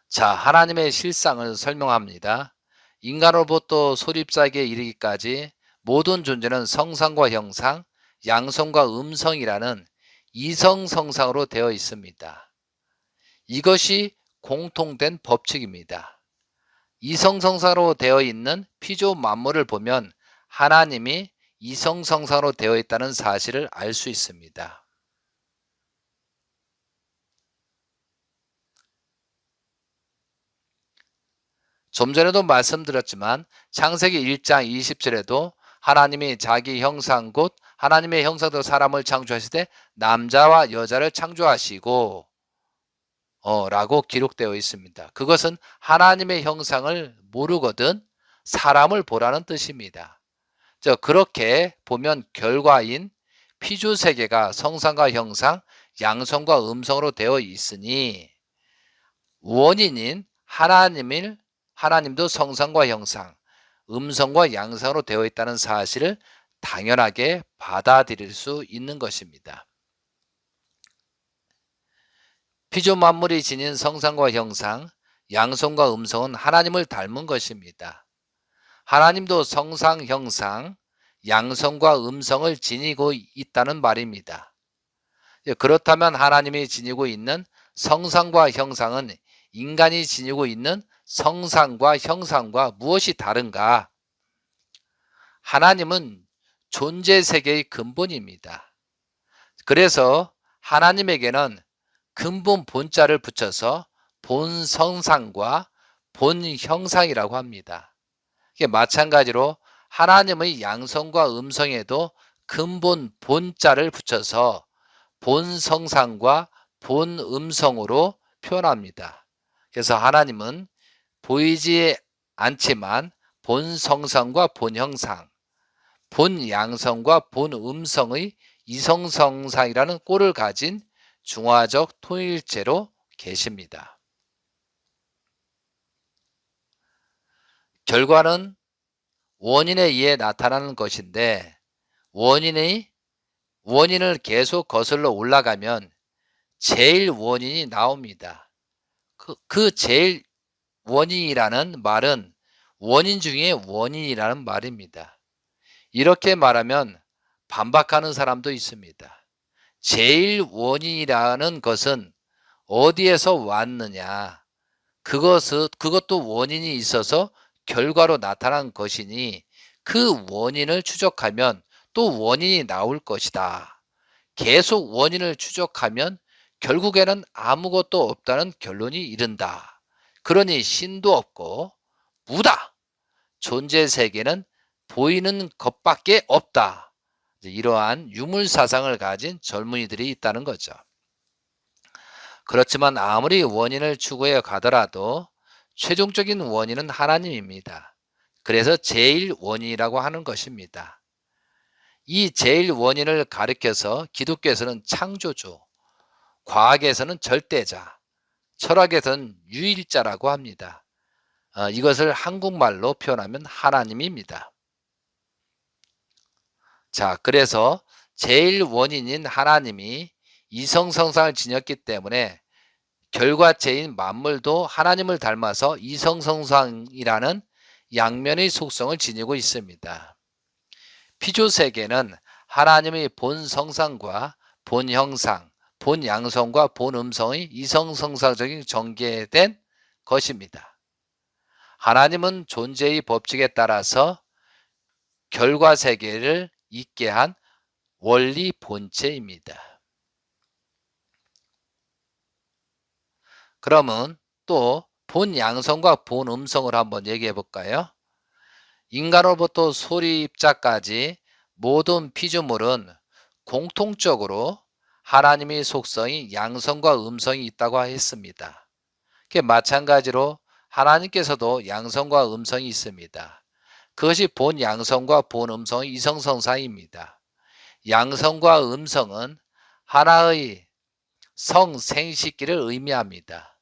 자, 하나님의 실상을 설명합니다. 인간으로부터 소립사에게 이르기까지 모든 존재는 성상과 형상, 양성과 음성이라는 이성성상으로 되어 있습니다. 이것이 공통된 법칙입니다. 이성성상으로 되어 있는 피조 만물을 보면 하나님이 이성성상으로 되어 있다는 사실을 알 수 있습니다. 좀 전에도 말씀드렸지만 창세기 1장 20절에도 하나님이 자기 형상 곧 하나님의 형상대로 사람을 창조하실 때 남자와 여자를 창조하시고 라고 기록되어 있습니다. 그것은 하나님의 형상을 모르거든 사람을 보라는 뜻입니다. 그렇게 보면 결과인 피조 세계가 성상과 형상, 양성과 음성으로 되어 있으니 원인인 하나님도 성상과 형상, 음성과 양성으로 되어 있다는 사실을 당연하게 받아들일 수 있는 것입니다. 피조 만물이 지닌 성상과 형상, 양성과 음성은 하나님을 닮은 것입니다. 하나님도 성상, 형상, 양성과 음성을 지니고 있다는 말입니다. 그렇다면 하나님이 지니고 있는 성상과 형상은 인간이 지니고 있는 성상과 형상과 무엇이 다른가? 하나님은 존재 세계의 근본입니다. 그래서 하나님에게는 근본 본자를 붙여서 본 성상과 본 형상이라고 합니다. 이게 마찬가지로 하나님의 양성과 음성에도 근본 본자를 붙여서 본 성상과 본 음성으로 표현합니다. 그래서 하나님은 보이지 않지만 본 성상과 본 형상, 본 양성과 본 음성의 이성성상이라는 꼴을 가진 중화적 통일체로 계십니다. 결과는 원인에 의해 나타나는 것인데 원인을 계속 거슬러 올라가면 제일 원인이 나옵니다. 그 제일 원인이라는 말은 원인 중에 원인이라는 말입니다. 이렇게 말하면 반박하는 사람도 있습니다. 제일 원인이라는 것은 어디에서 왔느냐? 그것도 원인이 있어서 결과로 나타난 것이니 그 원인을 추적하면 또 원인이 나올 것이다. 계속 원인을 추적하면 결국에는 아무것도 없다는 결론이 이른다. 그러니 신도 없고 무다. 존재 세계는 보이는 것밖에 없다. 이러한 유물 사상을 가진 젊은이들이 있다는 거죠. 그렇지만 아무리 원인을 추구해 가더라도 최종적인 원인은 하나님입니다. 그래서 제일 원인이라고 하는 것입니다. 이 제일 원인을 가리켜서 기독교에서는 창조주, 과학에서는 절대자, 철학에서는 유일자라고 합니다. 이것을 한국말로 표현하면 하나님입니다. 자, 그래서 제일 원인인 하나님이 이성성상을 지녔기 때문에 결과체인 만물도 하나님을 닮아서 이성성상이라는 양면의 속성을 지니고 있습니다. 피조세계는 하나님의 본 성상과 본 형상, 본 양성과 본 음성의 이성성상적인 전개된 것입니다. 하나님은 존재의 법칙에 따라서 결과세계를 있게 한 원리 본체입니다. 그러면 또 본 양성과 본 음성을 한번 얘기해 볼까요? 인간으로부터 소리 입자까지 모든 피조물은 공통적으로 하나님의 속성이 양성과 음성이 있다고 했습니다. 마찬가지로 하나님께서도 양성과 음성이 있습니다. 그것이 본 양성과 본 음성의 이성성사입니다. 양성과 음성은 하나의 성생식기를 의미합니다.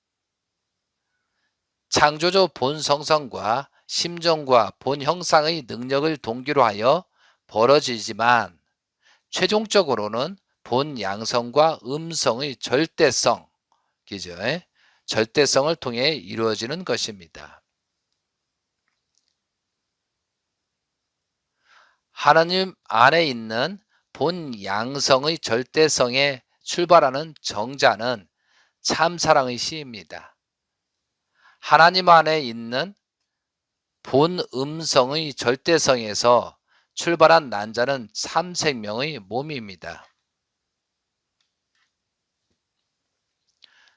창조주 본 성성과 심정과 본 형상의 능력을 동기로 하여 벌어지지만 최종적으로는 본 양성과 음성의 절대성, 절대성을 통해 이루어지는 것입니다. 하나님 안에 있는 본 양성의 절대성에 출발하는 정자는 참사랑의 시입니다. 하나님 안에 있는 본 음성의 절대성에서 출발한 난자는 참생명의 몸입니다.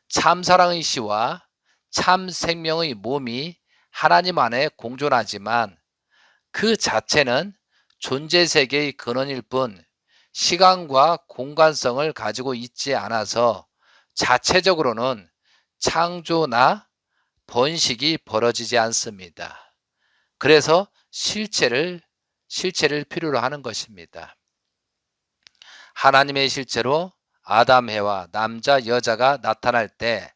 참사랑의 시와 참생명의 몸이 하나님 안에 공존하지만 그 자체는 존재세계의 근원일 뿐 시간과 공간성을 가지고 있지 않아서 자체적으로는 창조나 번식이 벌어지지 않습니다. 그래서 실체를 필요로 하는 것입니다. 하나님의 실체로 아담, 해와 남자, 여자가 나타날 때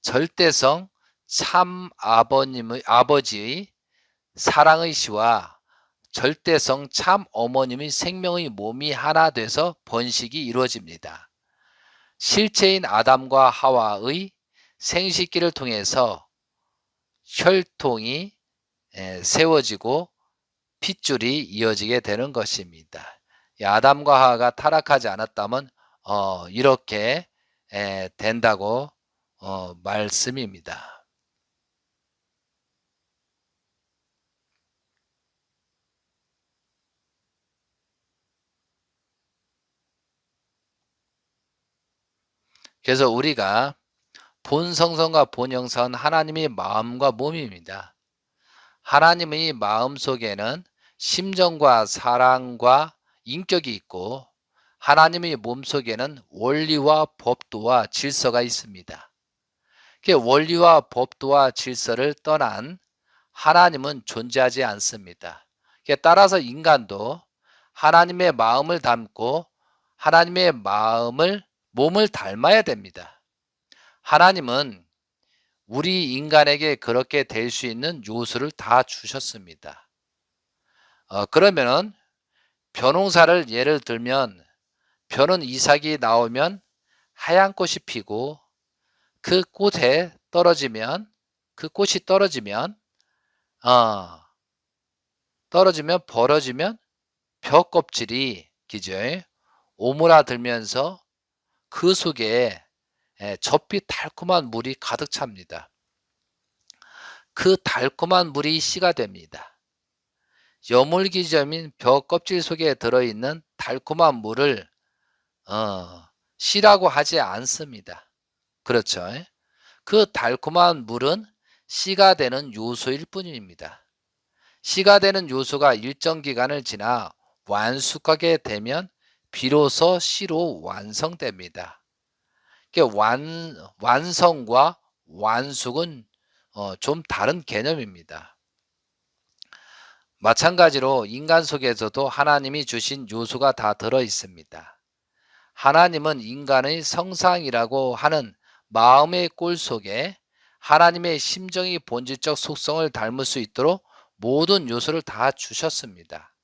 절대성 참 아버지의 사랑의 시와 절대성 참 어머님의 생명의 몸이 하나 돼서 번식이 이루어집니다. 실체인 아담과 하와의 생식기를 통해서 혈통이 세워지고 핏줄이 이어지게 되는 것입니다. 아담과 하와가 타락하지 않았다면 이렇게 된다고 말씀입니다. 그래서 우리가 본성성과 본형성은 하나님의 마음과 몸입니다. 하나님의 마음 속에는 심정과 사랑과 인격이 있고 하나님의 몸 속에는 원리와 법도와 질서가 있습니다. 원리와 법도와 질서를 떠난 하나님은 존재하지 않습니다. 따라서 인간도 하나님의 마음을 담고 하나님의 몸을 닮아야 됩니다. 하나님은 우리 인간에게 그렇게 될 수 있는 요소를 다 주셨습니다. 그러면은 벼농사를 예를 들면 벼는 이삭이 나오면 하얀 꽃이 피고 그 꽃이 떨어지면 벌어지면 벼 껍질이 그죠? 오므라들면서 그 속에 젖빛 달콤한 물이 가득 찹니다. 그 달콤한 물이 씨가 됩니다. 여물기점인 벼 껍질 속에 들어있는 달콤한 물을 씨라고 하지 않습니다. 그렇죠? 그 달콤한 물은 씨가 되는 요소일 뿐입니다. 씨가 되는 요소가 일정 기간을 지나 완숙하게 되면 비로소 씨로 완성됩니다. 완성과 완숙은 좀 다른 개념입니다. 마찬가지로 인간 속에서도 하나님이 주신 요소가 다 들어 있습니다. 하나님은 인간의 성상이라고 하는 마음의 꼴 속에 하나님의 심정의 본질적 속성을 닮을 수 있도록 모든 요소를 다 주셨습니다.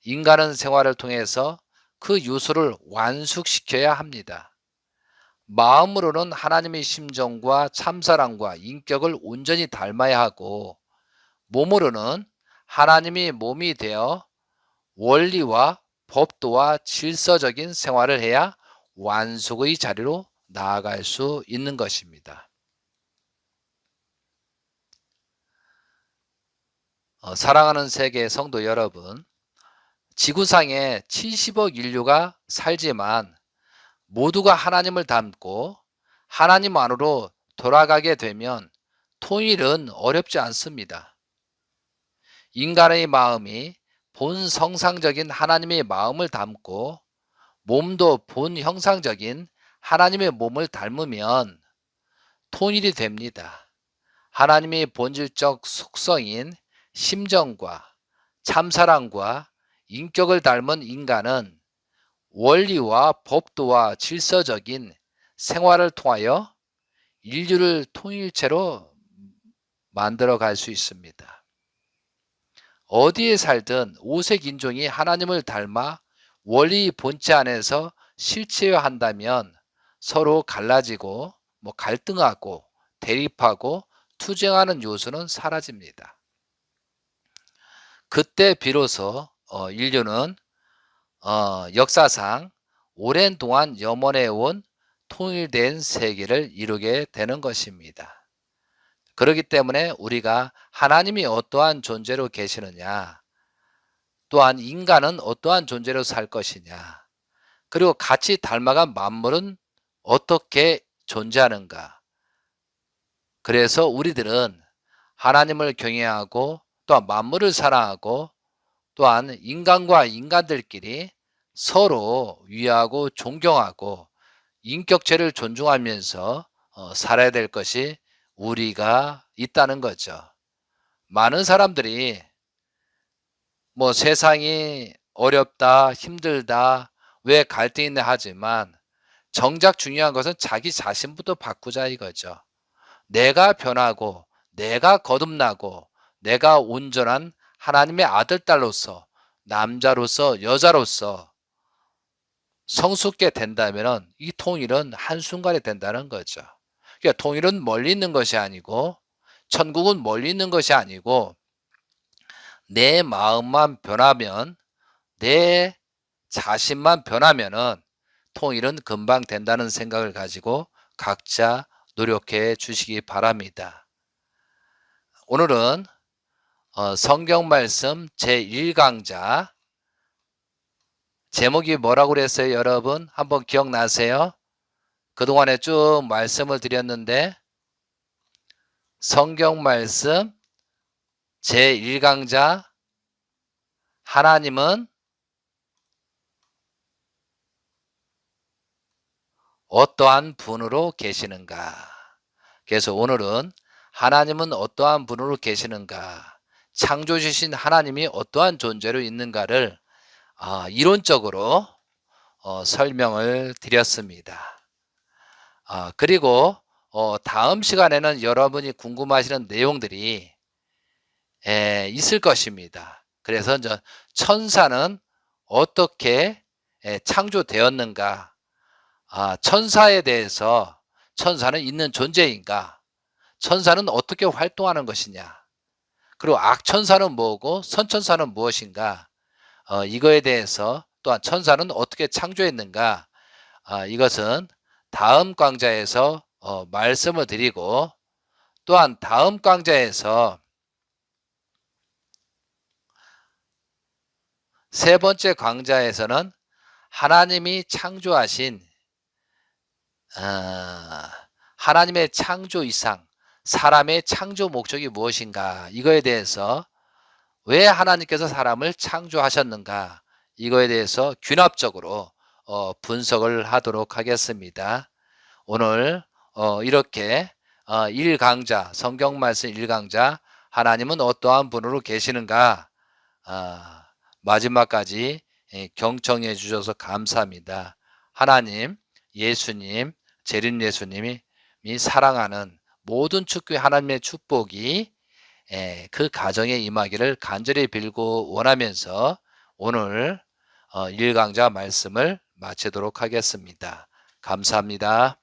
인간은 생활을 통해서 그 요소를 완숙시켜야 합니다. 마음으로는 하나님의 심정과 참사랑과 인격을 온전히 닮아야 하고 몸으로는 하나님의 몸이 되어 원리와 법도와 질서적인 생활을 해야 완숙의 자리로 나아갈 수 있는 것입니다. 사랑하는 세계 성도 여러분, 지구상에 70억 인류가 살지만 모두가 하나님을 닮고 하나님 안으로 돌아가게 되면 통일은 어렵지 않습니다. 인간의 마음이 본 성상적인 하나님의 마음을 담고 몸도 본 형상적인 하나님의 몸을 닮으면 통일이 됩니다. 하나님의 본질적 속성인 심정과 참사랑과 인격을 닮은 인간은 원리와 법도와 질서적인 생활을 통하여 인류를 통일체로 만들어 갈 수 있습니다. 어디에 살든 오색 인종이 하나님을 닮아 원리 본체 안에서 실체화한다면 서로 갈라지고 갈등하고 대립하고 투쟁하는 요소는 사라집니다. 그때 비로소 인류는 역사상 오랜 동안 염원해 온 통일된 세계를 이루게 되는 것입니다. 그렇기 때문에 우리가 하나님이 어떠한 존재로 계시느냐, 또한 인간은 어떠한 존재로 살 것이냐, 그리고 같이 닮아간 만물은 어떻게 존재하는가. 그래서 우리들은 하나님을 경외하고 또한 만물을 사랑하고 또한 인간과 인간들끼리 서로 위하고 존경하고 인격체를 존중하면서 살아야 될 것이 우리가 있다는 거죠. 많은 사람들이 세상이 어렵다, 힘들다, 왜 갈등이 있나 하지만 정작 중요한 것은 자기 자신부터 바꾸자 이거죠. 내가 변하고 내가 거듭나고 내가 온전한 하나님의 아들, 딸로서 남자로서 여자로서 성숙게 된다면은 이 통일은 한순간에 된다는 거죠. 그러니까 통일은 멀리 있는 것이 아니고 천국은 멀리 있는 것이 아니고 내 마음만 변하면 내 자신만 변하면은 통일은 금방 된다는 생각을 가지고 각자 노력해 주시기 바랍니다. 오늘은 성경 말씀 제1강자 제목이 뭐라고 그랬어요, 여러분? 한번 기억나세요? 그동안에 쭉 말씀을 드렸는데 성경 말씀 제1강자 하나님은 어떠한 분으로 계시는가? 그래서 오늘은 하나님은 어떠한 분으로 계시는가? 창조주신 하나님이 어떠한 존재로 있는가를 이론적으로 설명을 드렸습니다. 그리고 다음 시간에는 여러분이 궁금하시는 내용들이 있을 것입니다. 그래서 천사는 어떻게 창조되었는가? 천사에 대해서 천사는 있는 존재인가? 천사는 어떻게 활동하는 것이냐? 그리고 악천사는 뭐고 선천사는 무엇인가? 이거에 대해서 또한 천사는 어떻게 창조했는가? 이것은 다음 강좌에서 말씀을 드리고 또한 다음 강좌에서 세 번째 강좌에서는 하나님이 창조하신 하나님의 창조 이상 사람의 창조 목적이 무엇인가 이거에 대해서 왜 하나님께서 사람을 창조하셨는가 이거에 대해서 균합적으로 분석을 하도록 하겠습니다. 오늘 이렇게 1강자 성경 말씀 1강자 하나님은 어떠한 분으로 계시는가 마지막까지 경청해 주셔서 감사합니다. 하나님, 예수님, 재림 예수님이 사랑하는 모든 축구의 하나님의 축복이 그 가정에 임하기를 간절히 빌고 원하면서 오늘 1강자 말씀을 마치도록 하겠습니다. 감사합니다.